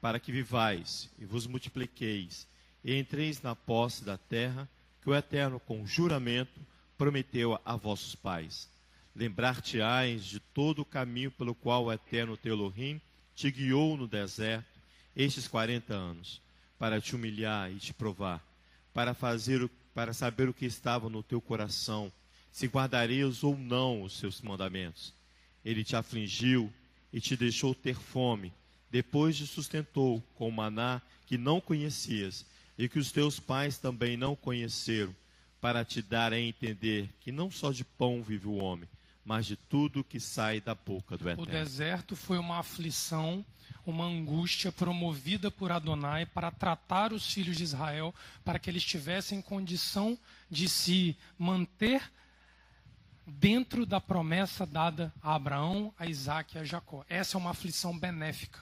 Speaker 2: para que vivais e vos multipliqueis, e entreis na posse da terra que o Eterno com juramento prometeu a vossos pais. Lembrar-te-ás de todo o caminho pelo qual o Eterno teu Elohim te guiou no deserto estes 40 anos, para te humilhar e te provar, para saber o que estava no teu coração, se guardarias ou não os seus mandamentos. Ele te afligiu e te deixou ter fome, depois te sustentou com maná que não conhecias e que os teus pais também não conheceram, para te dar a entender que não só de pão vive o homem, mas de tudo que sai da boca do Eterno.
Speaker 1: O deserto foi uma aflição, uma angústia promovida por Adonai para tratar os filhos de Israel, para que eles tivessem condição de se manter dentro da promessa dada a Abraão, a Isaque e a Jacó. Essa é uma aflição benéfica.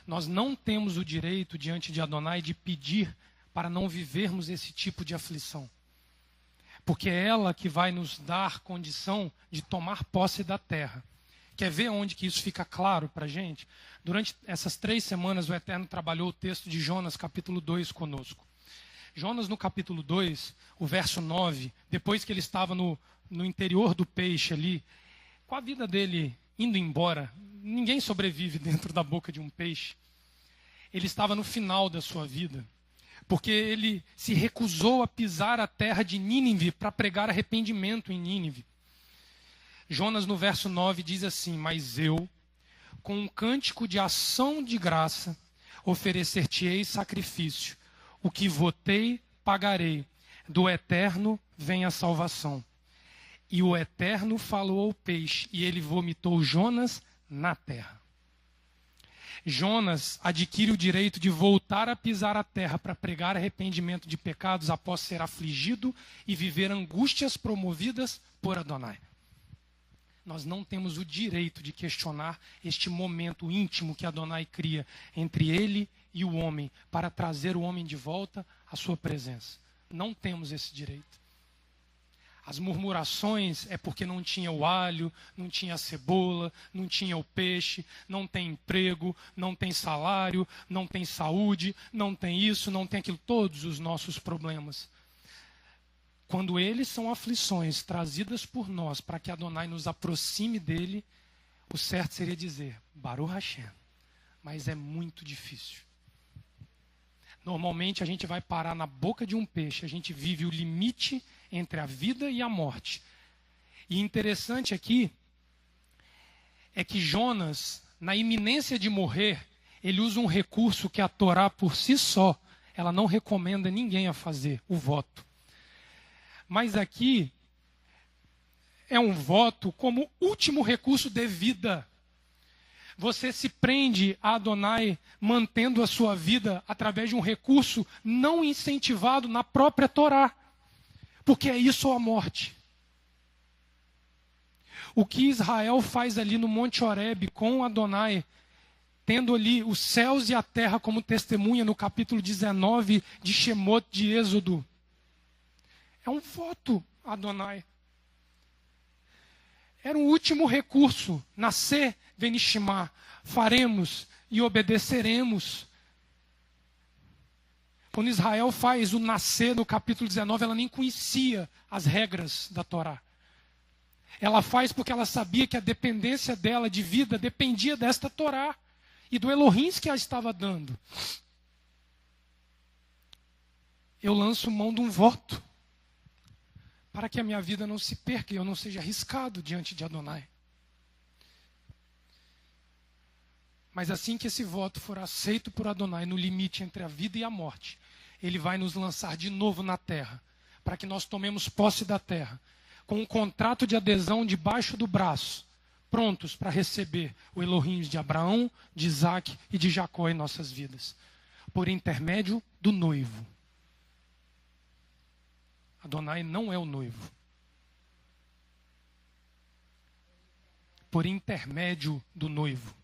Speaker 1: Nós não temos o direito diante de Adonai de pedir para não vivermos esse tipo de aflição. Porque é ela que vai nos dar condição de tomar posse da terra. Quer ver onde que isso fica claro para a gente? Durante essas 3 semanas, o Eterno trabalhou o texto de Jonas, capítulo 2, conosco. Jonas, no capítulo 2, o verso 9, depois que ele estava no interior do peixe ali, com a vida dele indo embora, ninguém sobrevive dentro da boca de um peixe. Ele estava no final da sua vida, porque ele se recusou a pisar a terra de Nínive para pregar arrependimento em Nínive. Jonas, no verso 9, diz assim: mas eu, com um cântico de ação de graça, oferecer-te-ei sacrifício. O que votei, pagarei. Do Eterno vem a salvação. E o Eterno falou ao peixe, e ele vomitou Jonas na terra. Jonas adquire o direito de voltar a pisar a terra para pregar arrependimento de pecados após ser afligido e viver angústias promovidas por Adonai. Nós não temos o direito de questionar este momento íntimo que Adonai cria entre ele e o homem para trazer o homem de volta à sua presença. Não temos esse direito. As murmurações é porque não tinha o alho, não tinha a cebola, não tinha o peixe, não tem emprego, não tem salário, não tem saúde, não tem isso, não tem aquilo, todos os nossos problemas. Quando eles são aflições trazidas por nós para que Adonai nos aproxime dele, o certo seria dizer, Baruch Hashem. Mas é muito difícil. Normalmente a gente vai parar na boca de um peixe, a gente vive o limite entre a vida e a morte. E interessante aqui é que Jonas, na iminência de morrer, ele usa um recurso que a Torá por si só, ela não recomenda ninguém a fazer, o voto. Mas aqui é um voto como último recurso de vida. Você se prende a Adonai mantendo a sua vida através de um recurso não incentivado na própria Torá. Porque é isso ou a morte. O que Israel faz ali no Monte Horebe com Adonai, tendo ali os céus e a terra como testemunha no capítulo 19 de Shemot de Êxodo, é um voto a Adonai. Era um último recurso. Nascer, venishimá. Faremos e obedeceremos. Quando Israel faz o nascer no capítulo 19, ela nem conhecia as regras da Torá. Ela faz porque ela sabia que a dependência dela de vida dependia desta Torá e do Elohim que a estava dando. Eu lanço mão de um voto para que a minha vida não se perca e eu não seja arriscado diante de Adonai. Mas assim que esse voto for aceito por Adonai no limite entre a vida e a morte, ele vai nos lançar de novo na terra, para que nós tomemos posse da terra, com um contrato de adesão debaixo do braço, prontos para receber o Elohim de Abraão, de Isaac e de Jacó em nossas vidas, por intermédio do noivo. Adonai não é o noivo. Por intermédio do noivo.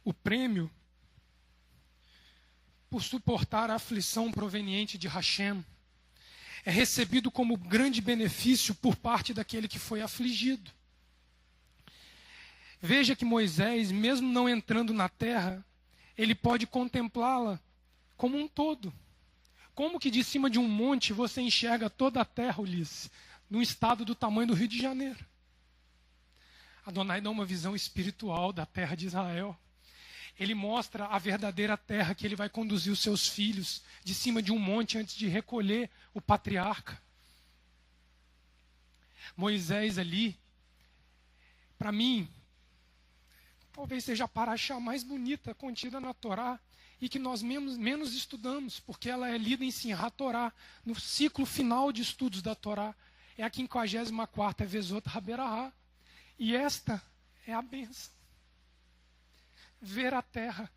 Speaker 1: O prêmio por suportar a aflição proveniente de Hashem é recebido como grande benefício por parte daquele que foi afligido. Veja que Moisés, mesmo não entrando na terra, ele pode contemplá-la como um todo. Como que de cima de um monte você enxerga toda a terra, Ulisses, num estado do tamanho do Rio de Janeiro? Adonai dá uma visão espiritual da terra de Israel. Ele mostra a verdadeira terra que ele vai conduzir os seus filhos de cima de um monte antes de recolher o patriarca. Moisés ali, para mim, talvez seja a paraxá mais bonita contida na Torá e que nós menos estudamos, porque ela é lida em Simchat Torá, no ciclo final de estudos da Torá. É a 54ª Vezot Haberahá. E esta é a bênção. Ver a terra.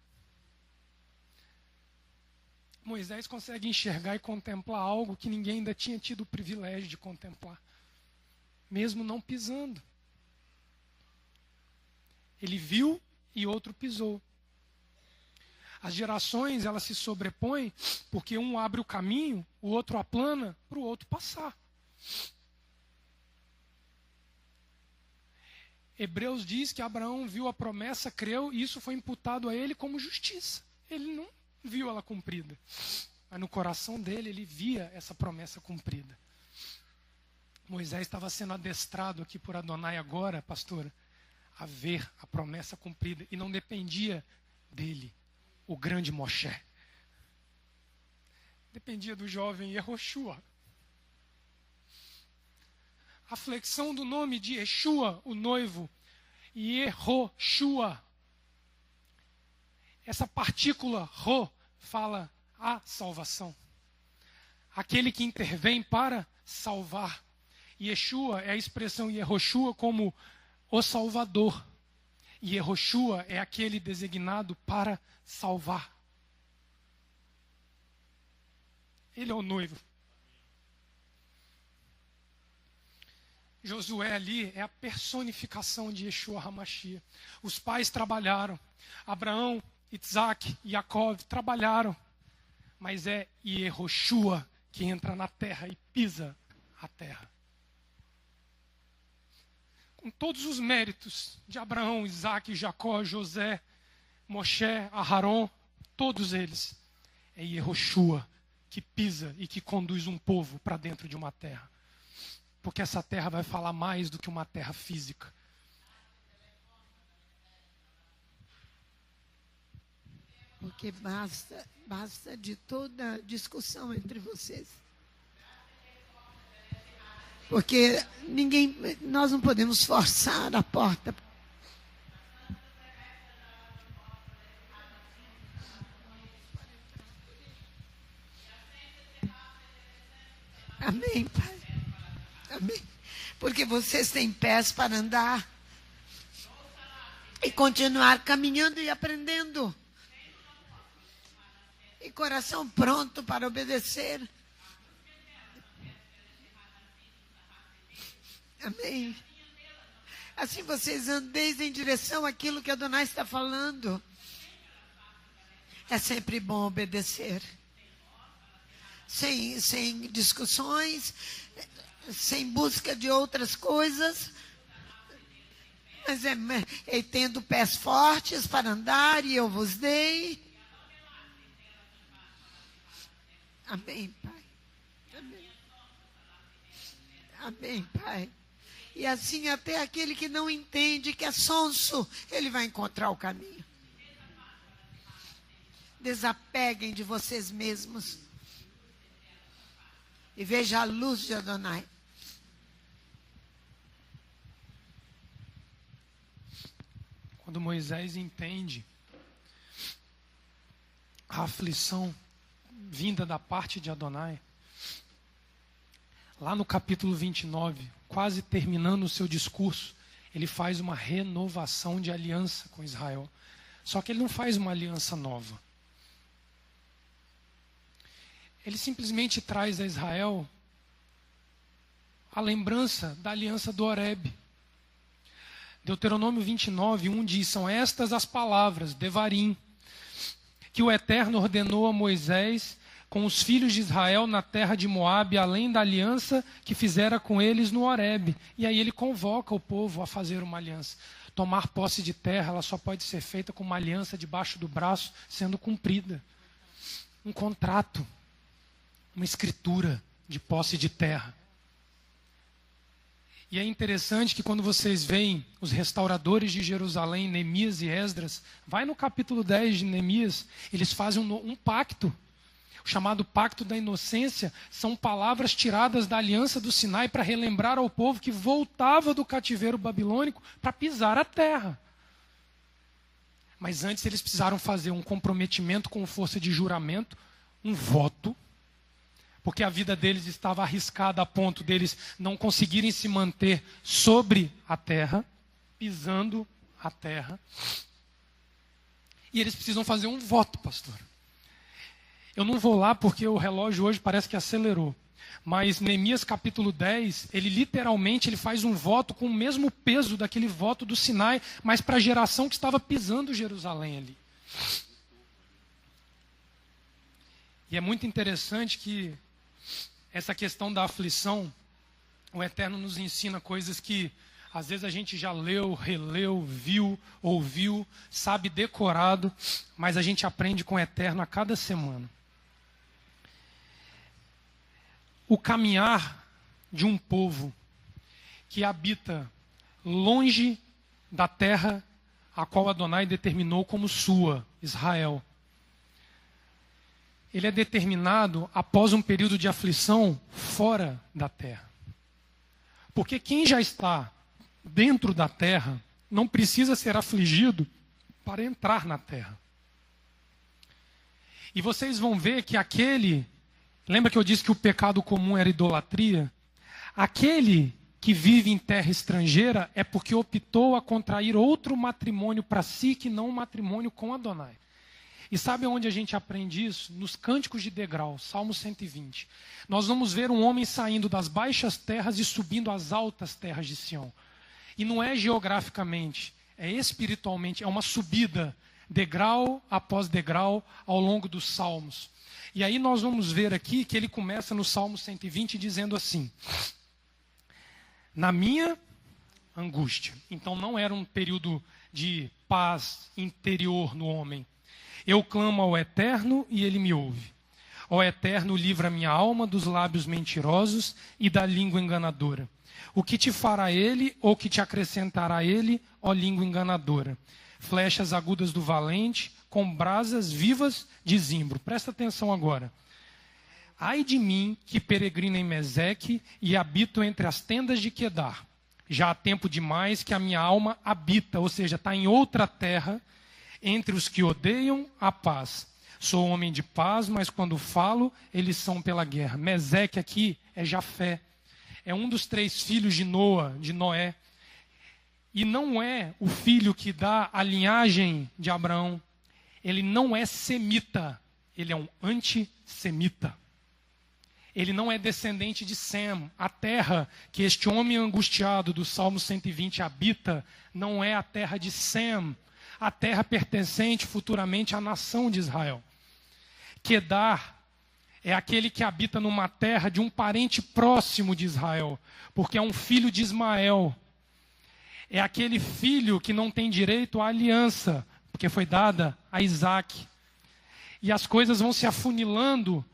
Speaker 1: Moisés consegue enxergar e contemplar algo que ninguém ainda tinha tido o privilégio de contemplar, mesmo não pisando. Ele viu e outro pisou. As gerações, elas se sobrepõem porque um abre o caminho, o outro aplana para o outro passar. Hebreus diz que Abraão viu a promessa, creu, e isso foi imputado a ele como justiça. Ele não viu ela cumprida, mas no coração dele ele via essa promessa cumprida. Moisés estava sendo adestrado aqui por Adonai agora, pastora, a ver a promessa cumprida, e não dependia dele, o grande Moshe. Dependia do jovem Yehoshua. A flexão do nome de Yeshua, o noivo, Yehoshua. Essa partícula Ro fala a salvação. Aquele que intervém para salvar. Yeshua é a expressão Yehoshua como o Salvador. Yehoshua é aquele designado para salvar. Ele é o noivo. Josué ali é a personificação de Yeshua HaMashiach. Os pais trabalharam. Abraão, Isaac e Jacó trabalharam. Mas é Yehoshua que entra na terra e pisa a terra. Com todos os méritos de Abraão, Isaac, Jacó, José, Moshe, Aharon, todos eles. É Yehoshua que pisa e que conduz um povo para dentro de uma terra. Porque essa terra vai falar mais do que uma terra física.
Speaker 3: Porque basta de toda discussão entre vocês. Porque nós não podemos forçar a porta. Amém, Pai. Amém. Porque vocês têm pés para andar e continuar caminhando e aprendendo. E coração pronto para obedecer. Amém. Assim vocês andeis em direção àquilo que Adonai está falando. É sempre bom obedecer. Sem discussões, sem busca de outras coisas. Mas é tendo pés fortes para andar, e eu vos dei. Amém, Pai. Amém. Amém, Pai. E assim até aquele que não entende, que é sonso, ele vai encontrar o caminho. Desapeguem de vocês mesmos. E veja a luz de Adonai.
Speaker 1: Quando Moisés entende a aflição vinda da parte de Adonai, lá no capítulo 29, quase terminando o seu discurso, ele faz uma renovação de aliança com Israel. Só que ele não faz uma aliança nova. Ele simplesmente traz a Israel a lembrança da aliança do Horebe. Deuteronômio 29, 1 diz: são estas as palavras, Devarim, que o Eterno ordenou a Moisés com os filhos de Israel na terra de Moabe, além da aliança que fizera com eles no Horebe. E aí ele convoca o povo a fazer uma aliança. Tomar posse de terra, ela só pode ser feita com uma aliança debaixo do braço, sendo cumprida. Um contrato, uma escritura de posse de terra. E é interessante que quando vocês veem os restauradores de Jerusalém, Neemias e Esdras, vai no capítulo 10 de Neemias, eles fazem um pacto, o chamado Pacto da Inocência. São palavras tiradas da aliança do Sinai para relembrar ao povo que voltava do cativeiro babilônico para pisar a terra. Mas antes eles precisaram fazer um comprometimento com força de juramento, um voto, porque a vida deles estava arriscada a ponto deles não conseguirem se manter sobre a terra, pisando a terra. E eles precisam fazer um voto, pastor. Eu não vou lá porque o relógio hoje parece que acelerou. Mas Neemias capítulo 10, ele literalmente faz um voto com o mesmo peso daquele voto do Sinai, mas para a geração que estava pisando Jerusalém ali. E é muito interessante que essa questão da aflição, o Eterno nos ensina coisas que às vezes a gente já leu, releu, viu, ouviu, sabe decorado, mas a gente aprende com o Eterno a cada semana. O caminhar de um povo que habita longe da terra a qual Adonai determinou como sua, Israel. Ele é determinado após um período de aflição fora da terra. Porque quem já está dentro da terra não precisa ser afligido para entrar na terra. E vocês vão ver que lembra que eu disse que o pecado comum era idolatria? Aquele que vive em terra estrangeira é porque optou a contrair outro matrimônio para si que não um matrimônio com Adonai. E sabe onde a gente aprende isso? Nos Cânticos de Degrau, Salmo 120. Nós vamos ver um homem saindo das baixas terras e subindo às altas terras de Sião. E não é geograficamente, é espiritualmente, é uma subida, degrau após degrau, ao longo dos Salmos. E aí nós vamos ver aqui que ele começa no Salmo 120 dizendo assim: na minha angústia. Então não era um período de paz interior no homem. Eu clamo ao Eterno e ele me ouve. Ó Eterno, livra minha alma dos lábios mentirosos e da língua enganadora. O que te fará ele, ou que te acrescentará ele, ó língua enganadora? Flechas agudas do valente, com brasas vivas de zimbro. Presta atenção agora. Ai de mim, que peregrino em Meseque e habito entre as tendas de Quedar. Já há tempo demais que a minha alma habita, ou seja, está em outra terra, entre os que odeiam a paz. Sou homem de paz, mas quando falo, eles são pela guerra. Meseque aqui é Jafé. É um dos 3 filhos de Noé. E não é o filho que dá a linhagem de Abraão. Ele não é semita. Ele é um antissemita. Ele não é descendente de Sem. A terra que este homem angustiado do Salmo 120 habita não é a terra de Sem. A terra pertencente futuramente à nação de Israel. Quedar é aquele que habita numa terra de um parente próximo de Israel, porque é um filho de Ismael. É aquele filho que não tem direito à aliança, porque foi dada a Isaac. E as coisas vão se afunilando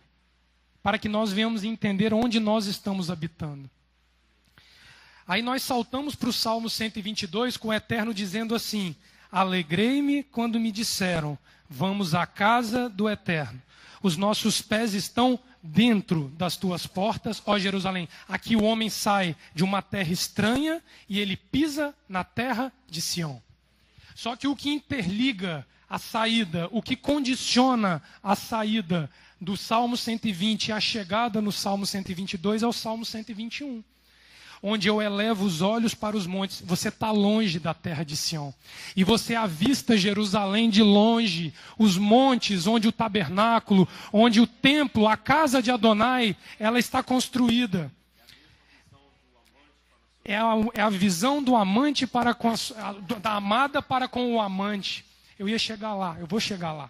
Speaker 1: para que nós venhamos entender onde nós estamos habitando. Aí nós saltamos para o Salmo 122 com o Eterno dizendo assim: alegrei-me quando me disseram, vamos à casa do Eterno. Os nossos pés estão dentro das tuas portas, ó Jerusalém. Aqui o homem sai de uma terra estranha e ele pisa na terra de Sião. Só que o que interliga a saída, o que condiciona a saída do Salmo 120 e a chegada no Salmo 122 é o Salmo 121. Onde eu elevo os olhos para os montes. Você está longe da terra de Sião. E você avista Jerusalém de longe, os montes onde o tabernáculo, onde o templo, a casa de Adonai, ela está construída. É a visão do amante para com da amada para com o amante. Eu ia chegar lá, eu vou chegar lá.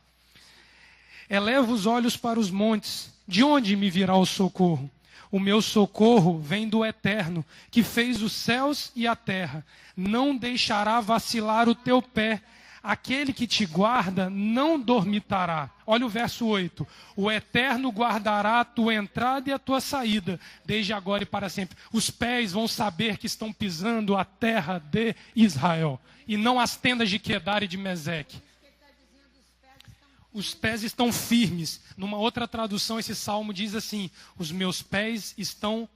Speaker 1: Eleva os olhos para os montes. De onde me virá o socorro? O meu socorro vem do Eterno, que fez os céus e a terra. Não deixará vacilar o teu pé. Aquele que te guarda não dormitará. Olha o verso 8. O Eterno guardará a tua entrada e a tua saída, desde agora e para sempre. Os pés vão saber que estão pisando a terra de Israel, e não as tendas de Quedar e de Meseque. Os pés estão firmes. Numa outra tradução, esse salmo diz assim: os meus pés estão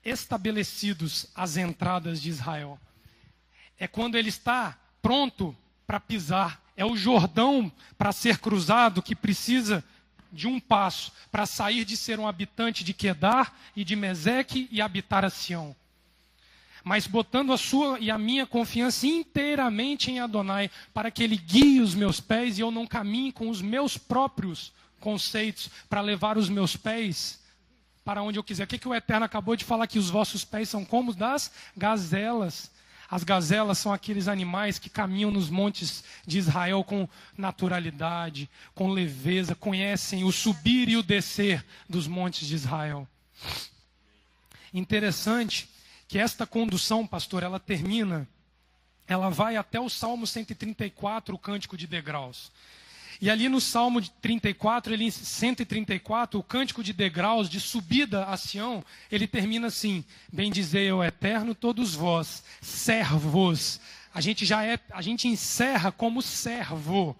Speaker 1: estabelecidos às entradas de Israel. É quando ele está pronto para pisar. É o Jordão para ser cruzado que precisa de um passo para sair de ser um habitante de Quedar e de Meseque e habitar a Sião. Mas botando a sua e a minha confiança inteiramente em Adonai, para que Ele guie os meus pés e eu não caminhe com os meus próprios conceitos para levar os meus pés para onde eu quiser. O que o Eterno acabou de falar? Que os vossos pés são como os das gazelas. As gazelas são aqueles animais que caminham nos montes de Israel com naturalidade, com leveza, conhecem o subir e o descer dos montes de Israel. Interessante que esta condução, pastor, ela termina, ela vai até o Salmo 134, o Cântico de Degraus. E ali no Salmo 34, 134, o Cântico de Degraus, de subida a Sião, ele termina assim: bendizei ao Eterno todos vós, servos. A gente encerra como servo,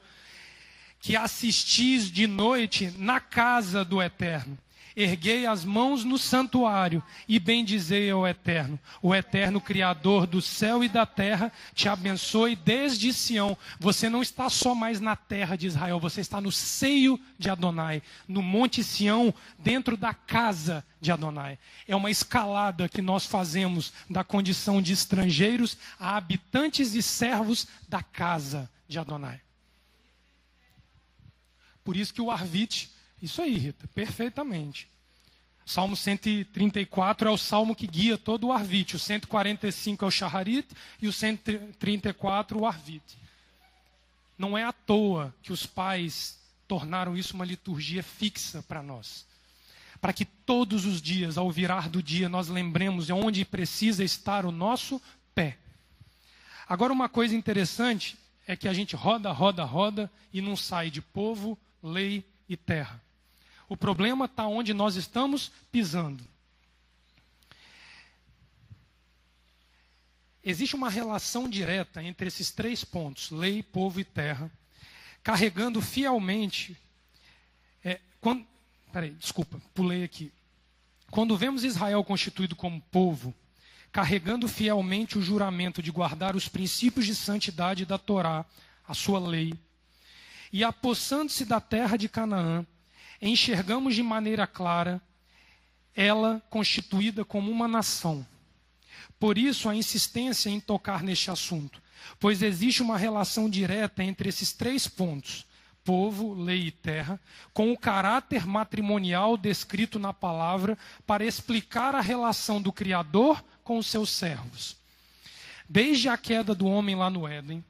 Speaker 1: que assistis de noite na casa do Eterno. Erguei as mãos no santuário e bendizei ao Eterno. O Eterno Criador do céu e da terra te abençoe desde Sião. Você não está só mais na terra de Israel, você está no seio de Adonai, no Monte Sião, dentro da casa de Adonai. É uma escalada que nós fazemos da condição de estrangeiros a habitantes e servos da casa de Adonai. Por isso que o Arvite... Isso aí, Rita, perfeitamente. Salmo 134 é o salmo que guia todo o Arvite. O 145 é o Shaharit e o 134 o Arvite. Não é à toa que os pais tornaram isso uma liturgia fixa para nós. Para que todos os dias, ao virar do dia, nós lembremos de onde precisa estar o nosso pé. Agora, uma coisa interessante é que a gente roda e não sai de povo, lei e terra. O problema está onde nós estamos pisando. Existe uma relação direta entre esses 3 pontos, lei, povo e terra, carregando fielmente... pulei aqui. Quando vemos Israel constituído como povo, carregando fielmente o juramento de guardar os princípios de santidade da Torá, a sua lei, e apossando-se da terra de Canaã, enxergamos de maneira clara ela constituída como uma nação. Por isso a insistência em tocar neste assunto, pois existe uma relação direta entre esses 3 pontos, povo, lei e terra, com o caráter matrimonial descrito na palavra para explicar a relação do Criador com os seus servos. Desde a queda do homem lá no Éden,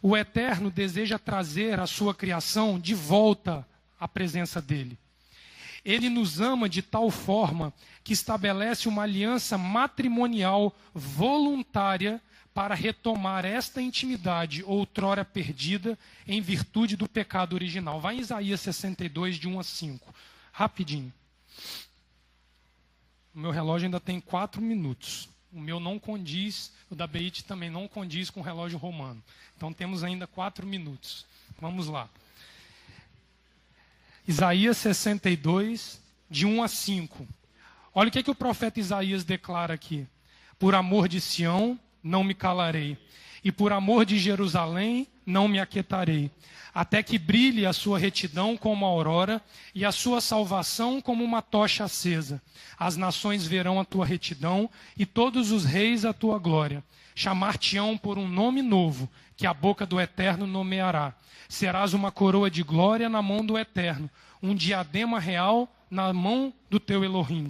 Speaker 1: o Eterno deseja trazer a sua criação de volta à presença dele. Ele nos ama de tal forma que estabelece uma aliança matrimonial voluntária para retomar esta intimidade outrora perdida em virtude do pecado original. Vai em Isaías 62, de 1 a 5. Rapidinho. O meu relógio ainda tem 4 minutos. O meu não condiz, o da Beit também não condiz com o relógio romano. Então temos ainda 4 minutos. Vamos lá. Isaías 62, de 1 a 5. Olha o que o profeta Isaías declara aqui. Por amor de Sião, não me calarei, e por amor de Jerusalém, não me aquietarei, até que brilhe a sua retidão como a aurora, e a sua salvação como uma tocha acesa. As nações verão a tua retidão, e todos os reis a tua glória. Chamar-te-ão por um nome novo, que a boca do Eterno nomeará. Serás uma coroa de glória na mão do Eterno, um diadema real na mão do teu Elohim.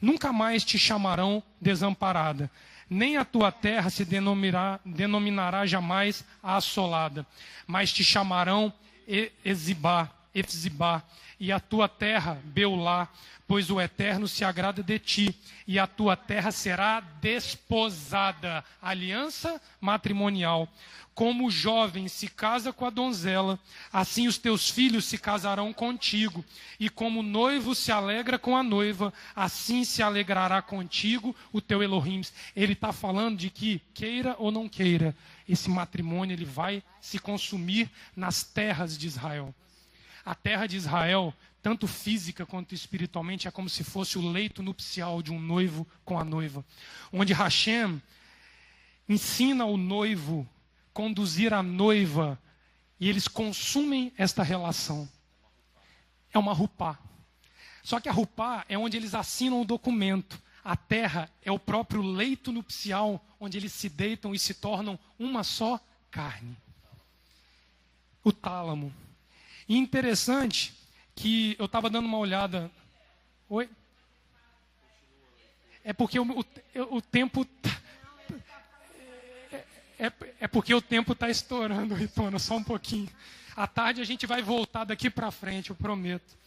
Speaker 1: Nunca mais te chamarão desamparada, nem a tua terra se denominará jamais a assolada, mas te chamarão Efzibá, e a tua terra Beulá, pois o Eterno se agrada de ti, e a tua terra será desposada, aliança matrimonial. Como o jovem se casa com a donzela, assim os teus filhos se casarão contigo. E como o noivo se alegra com a noiva, assim se alegrará contigo o teu Elohim. Ele está falando de que, queira ou não queira, esse matrimônio ele vai se consumir nas terras de Israel. A terra de Israel, tanto física quanto espiritualmente, é como se fosse o leito nupcial de um noivo com a noiva. Onde Hashem ensina o noivo conduzir a noiva, e eles consumem esta relação. É uma rupá. Só que a rupá é onde eles assinam o documento. A terra é o próprio leito nupcial, onde eles se deitam e se tornam uma só carne. O tálamo. E interessante que eu estava dando uma olhada... Oi? É porque o tempo... É porque o tempo está estourando, Ritona, só um pouquinho. À tarde a gente vai voltar daqui para frente, eu prometo.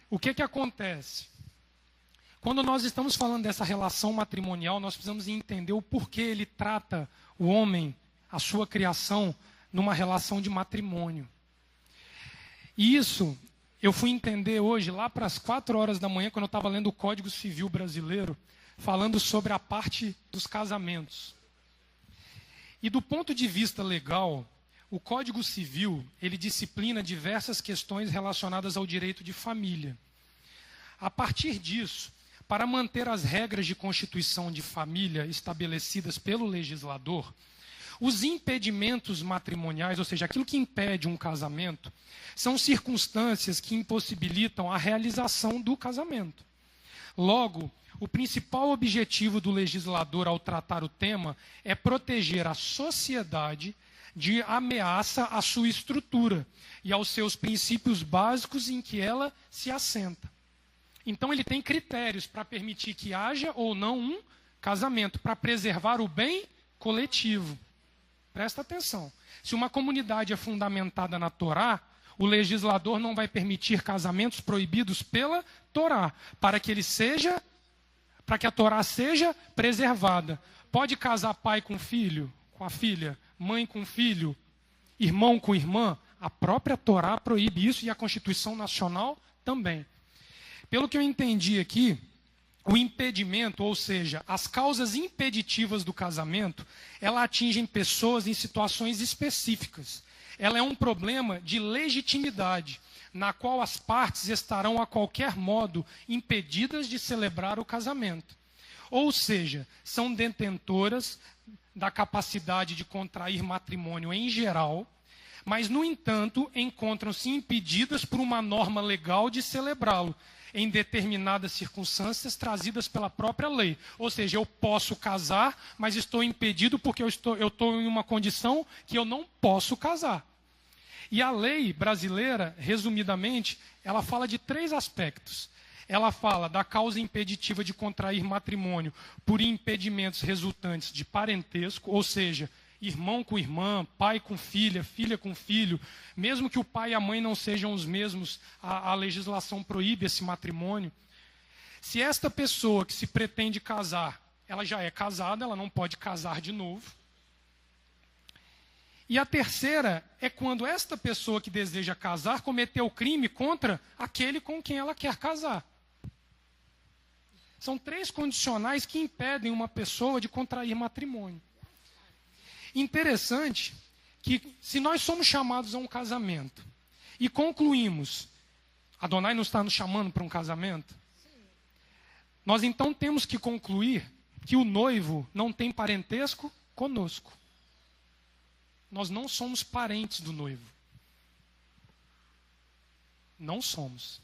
Speaker 1: O que acontece? Quando nós estamos falando dessa relação matrimonial, nós precisamos entender o porquê ele trata o homem, a sua criação, numa relação de matrimônio. E isso eu fui entender hoje, lá para as 4 horas da manhã, quando eu estava lendo o Código Civil Brasileiro, falando sobre a parte dos casamentos. E do ponto de vista legal, o Código Civil, ele disciplina diversas questões relacionadas ao direito de família. A partir disso, para manter as regras de constituição de família estabelecidas pelo legislador, os impedimentos matrimoniais, ou seja, aquilo que impede um casamento, são circunstâncias que impossibilitam a realização do casamento. Logo, o principal objetivo do legislador ao tratar o tema é proteger a sociedade de ameaça à sua estrutura e aos seus princípios básicos em que ela se assenta. Então ele tem critérios para permitir que haja ou não um casamento, para preservar o bem coletivo. Presta atenção. Se uma comunidade é fundamentada na Torá, o legislador não vai permitir casamentos proibidos pela Torá, para que a Torá seja preservada. Pode casar pai com filho, com a filha, mãe com filho, irmão com irmã? A própria Torá proíbe isso e a Constituição Nacional também. Pelo que eu entendi aqui, o impedimento, ou seja, as causas impeditivas do casamento, ela atingem pessoas em situações específicas. Ela é um problema de legitimidade, na qual as partes estarão a qualquer modo impedidas de celebrar o casamento. Ou seja, são detentoras da capacidade de contrair matrimônio em geral, mas, no entanto, encontram-se impedidas por uma norma legal de celebrá-lo, em determinadas circunstâncias trazidas pela própria lei. Ou seja, eu posso casar, mas estou impedido porque eu estou em uma condição que eu não posso casar. E a lei brasileira, resumidamente, ela fala de 3 aspectos. Ela fala da causa impeditiva de contrair matrimônio por impedimentos resultantes de parentesco, ou seja, irmão com irmã, pai com filha, filha com filho, mesmo que o pai e a mãe não sejam os mesmos, a legislação proíbe esse matrimônio. Se esta pessoa que se pretende casar, ela já é casada, ela não pode casar de novo. E a terceira é quando esta pessoa que deseja casar cometeu crime contra aquele com quem ela quer casar. São 3 condicionais que impedem uma pessoa de contrair matrimônio. Interessante que, se nós somos chamados a um casamento e concluímos, Adonai não está nos chamando para um casamento, nós então temos que concluir que o noivo não tem parentesco conosco. Nós não somos parentes do noivo. Não somos.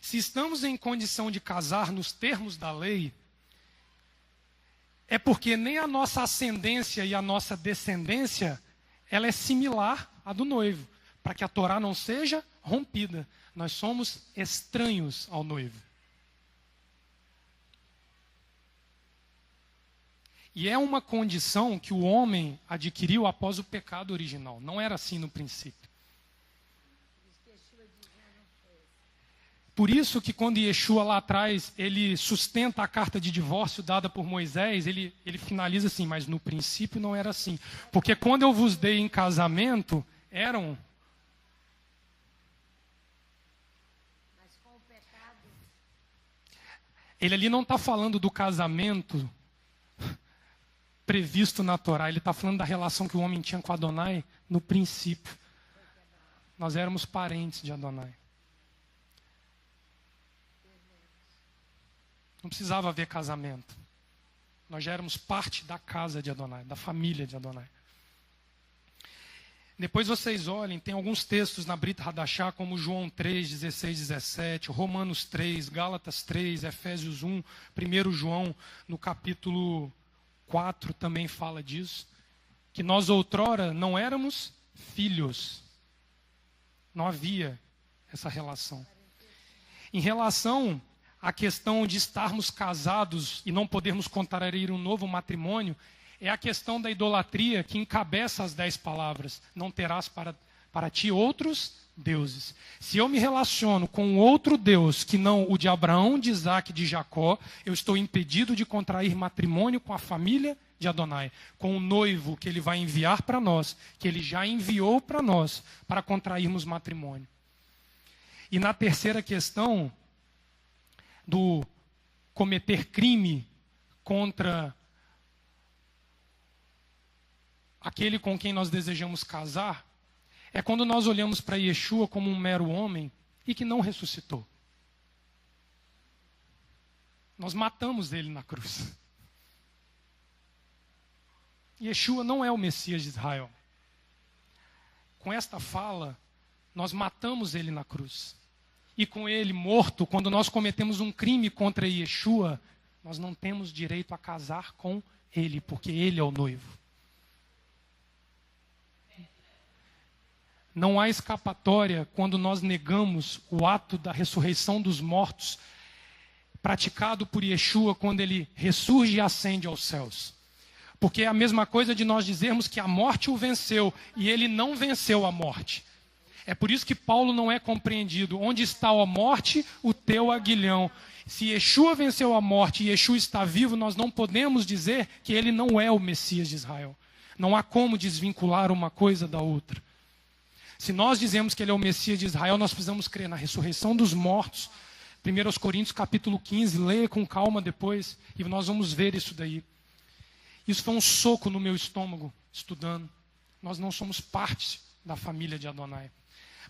Speaker 1: Se estamos em condição de casar nos termos da lei, é porque nem a nossa ascendência e a nossa descendência, ela é similar à do noivo, para que a Torá não seja rompida. Nós somos estranhos ao noivo. E é uma condição que o homem adquiriu após o pecado original. Não era assim no princípio. Por isso que quando Yeshua lá atrás, ele sustenta a carta de divórcio dada por Moisés, ele finaliza assim, mas no princípio não era assim. Porque quando eu vos dei em casamento, eram... Mas com o pecado... Ele ali não está falando do casamento previsto na Torá, ele está falando da relação que o homem tinha com Adonai no princípio. Nós éramos parentes de Adonai. Não precisava haver casamento. Nós já éramos parte da casa de Adonai, da família de Adonai. Depois vocês olhem, tem alguns textos na Brit Hadashah, como João 3, 16, 17, Romanos 3, Gálatas 3, Efésios 1, 1 João, no capítulo 4 também fala disso, que nós outrora não éramos filhos. Não havia essa relação. Em relação a questão de estarmos casados e não podermos contrair um novo matrimônio, é a questão da idolatria que encabeça as 10 palavras. Não terás para ti outros deuses. Se eu me relaciono com outro Deus que não o de Abraão, de Isaac e de Jacó, eu estou impedido de contrair matrimônio com a família de Adonai, com o noivo que ele vai enviar para nós, que ele já enviou para nós, para contrairmos matrimônio. E na terceira questão, do cometer crime contra aquele com quem nós desejamos casar, é quando nós olhamos para Yeshua como um mero homem e que não ressuscitou. Nós matamos ele na cruz. Yeshua não é o Messias de Israel. Com esta fala, nós matamos ele na cruz. E com ele morto, quando nós cometemos um crime contra Yeshua, nós não temos direito a casar com ele, porque ele é o noivo. Não há escapatória quando nós negamos o ato da ressurreição dos mortos, praticado por Yeshua quando ele ressurge e ascende aos céus. Porque é a mesma coisa de nós dizermos que a morte o venceu, e ele não venceu a morte. É por isso que Paulo não é compreendido. Onde está a morte, o teu aguilhão. Se Yeshua venceu a morte e Yeshua está vivo, nós não podemos dizer que ele não é o Messias de Israel. Não há como desvincular uma coisa da outra. Se nós dizemos que ele é o Messias de Israel, nós precisamos crer na ressurreição dos mortos. 1 Coríntios capítulo 15, leia com calma depois, e nós vamos ver isso daí. Isso foi um soco no meu estômago, estudando. Nós não somos parte da família de Adonai.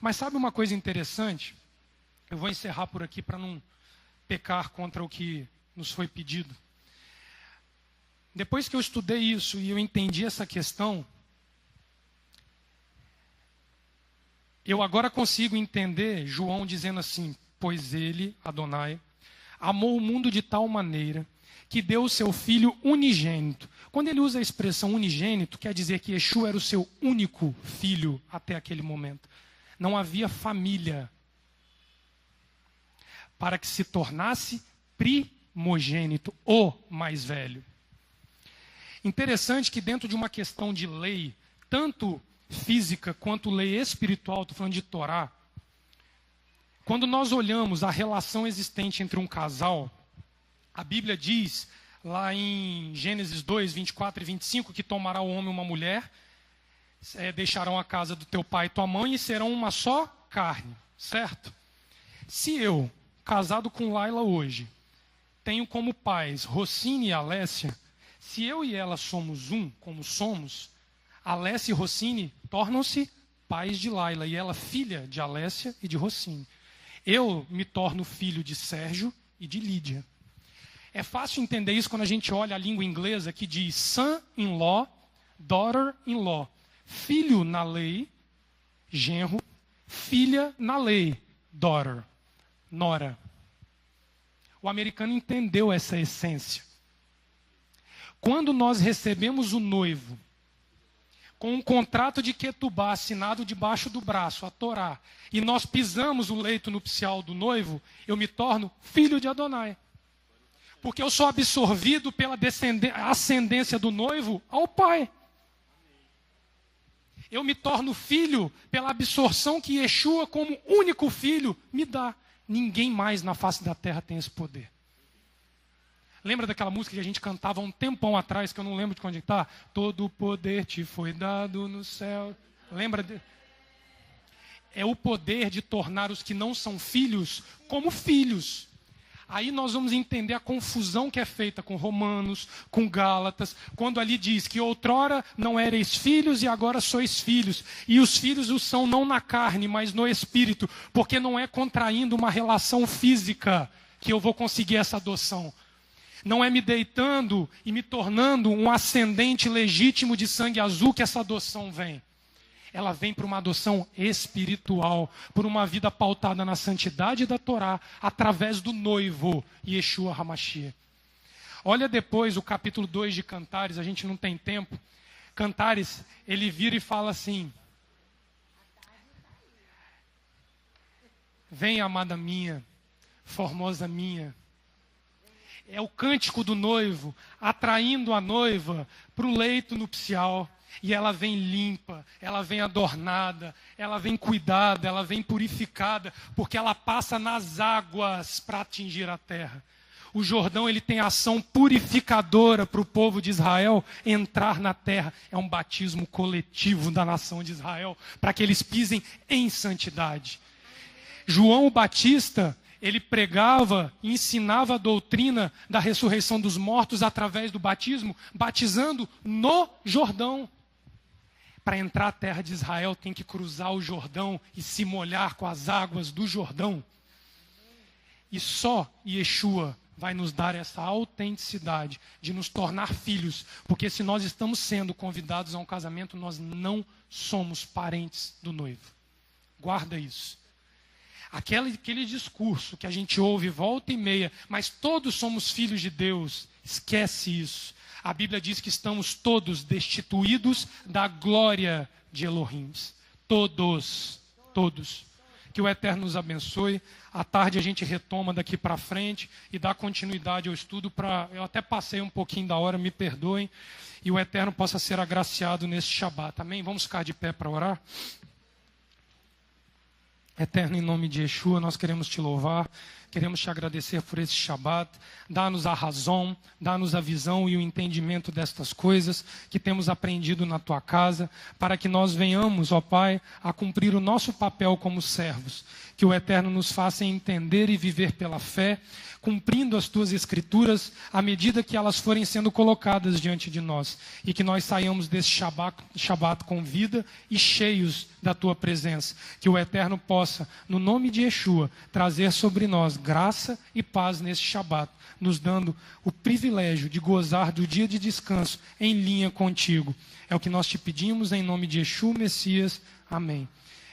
Speaker 1: Mas sabe uma coisa interessante? Eu vou encerrar por aqui para não pecar contra o que nos foi pedido. Depois que eu estudei isso e eu entendi essa questão, eu agora consigo entender João dizendo assim: pois ele, Adonai, amou o mundo de tal maneira que deu o seu filho unigênito. Quando ele usa a expressão unigênito, quer dizer que Yeshua era o seu único filho até aquele momento. Não havia família, para que se tornasse primogênito, o mais velho. Interessante que dentro de uma questão de lei, tanto física quanto lei espiritual, estou falando de Torá, quando nós olhamos a relação existente entre um casal, a Bíblia diz, lá em Gênesis 2, 24 e 25, que tomará o homem e uma mulher, deixarão a casa do teu pai e tua mãe e serão uma só carne, certo? Se eu, casado com Laila hoje, tenho como pais Rocine e Alessia, se eu e ela somos um, como somos, Alessia e Rocine tornam-se pais de Laila e ela filha de Alessia e de Rocine. Eu me torno filho de Sérgio e de Lídia. É fácil entender isso quando a gente olha a língua inglesa que diz son-in-law, daughter-in-law. Filho na lei, genro. Filha na lei, daughter, nora. O americano entendeu essa essência. Quando nós recebemos o noivo, com um contrato de Ketubá assinado debaixo do braço, a Torá, e nós pisamos o leito nupcial do noivo, eu me torno filho de Adonai. Porque eu sou absorvido pela ascendência do noivo ao pai. Eu me torno filho pela absorção que Yeshua, como único filho, me dá. Ninguém mais na face da terra tem esse poder. Lembra daquela música que a gente cantava um tempão atrás, que eu não lembro de onde está? Todo o poder te foi dado no céu. Lembra? É o poder de tornar os que não são filhos como filhos. Aí nós vamos entender a confusão que é feita com Romanos, com Gálatas, quando ali diz que outrora não erais filhos e agora sois filhos. E os filhos o são não na carne, mas no espírito, porque não é contraindo uma relação física que eu vou conseguir essa adoção. Não é me deitando e me tornando um ascendente legítimo de sangue azul que essa adoção vem. Ela vem por uma adoção espiritual, por uma vida pautada na santidade da Torá, através do noivo, Yeshua HaMashiach. Olha depois o capítulo 2 de Cantares, a gente não tem tempo. Cantares, ele vira e fala assim: vem, amada minha, formosa minha. É o cântico do noivo, atraindo a noiva para o leito nupcial. E ela vem limpa, ela vem adornada, ela vem cuidada, ela vem purificada, porque ela passa nas águas para atingir a terra. O Jordão, ele tem ação purificadora para o povo de Israel entrar na terra. É um batismo coletivo da nação de Israel, para que eles pisem em santidade. João o Batista, ele pregava e ensinava a doutrina da ressurreição dos mortos através do batismo, batizando no Jordão. Para entrar à terra de Israel, tem que cruzar o Jordão e se molhar com as águas do Jordão. E só Yeshua vai nos dar essa autenticidade de nos tornar filhos, porque se nós estamos sendo convidados a um casamento, nós não somos parentes do noivo. Guarda isso. Aquele discurso que a gente ouve volta e meia, mas todos somos filhos de Deus, esquece isso. A Bíblia diz que estamos todos destituídos da glória de Elohim. Todos. Que o Eterno nos abençoe. À tarde a gente retoma daqui para frente e dá continuidade ao estudo. Eu até passei um pouquinho da hora, me perdoem. E o Eterno possa ser agraciado nesse Shabat. Amém? Vamos ficar de pé para orar? Eterno, em nome de Yeshua, nós queremos te louvar. queremos te agradecer por esse Shabat. Dá-nos a razão, dá-nos a visão e o entendimento destas coisas que temos aprendido na tua casa, para que nós venhamos, ó Pai, a cumprir o nosso papel como servos. Que o Eterno nos faça entender e viver pela fé, cumprindo as tuas escrituras à medida que elas forem sendo colocadas diante de nós. E que nós saiamos desse Shabat com vida e cheios da tua presença. Que o Eterno possa, no nome de Yeshua, trazer sobre nós graça e paz nesse Shabat, nos dando o privilégio de gozar do dia de descanso em linha contigo. É o que nós te pedimos em nome de Yeshua, Messias. Amém.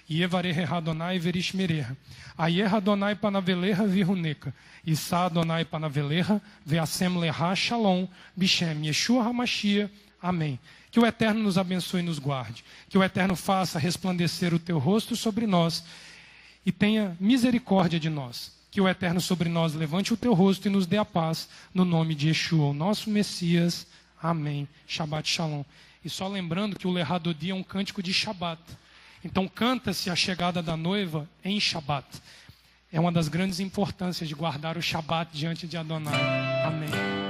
Speaker 1: Yevareh Adonai verishmereha. Ayer Adonai panaveleha viruneca. Issa Adonai panaveleha veasem leha shalom. Bishem Yeshua HaMashiach. Amém. Que o Eterno nos abençoe e nos guarde. Que o Eterno faça resplandecer o teu rosto sobre nós e tenha misericórdia de nós. Que o Eterno sobre nós levante o teu rosto e nos dê a paz. No nome de Yeshua, o nosso Messias. Amém. Shabbat Shalom. E só lembrando que o Lehadodi é um cântico de Shabbat. Então canta-se a chegada da noiva em Shabat. É uma das grandes importâncias de guardar o Shabat diante de Adonai. Amém.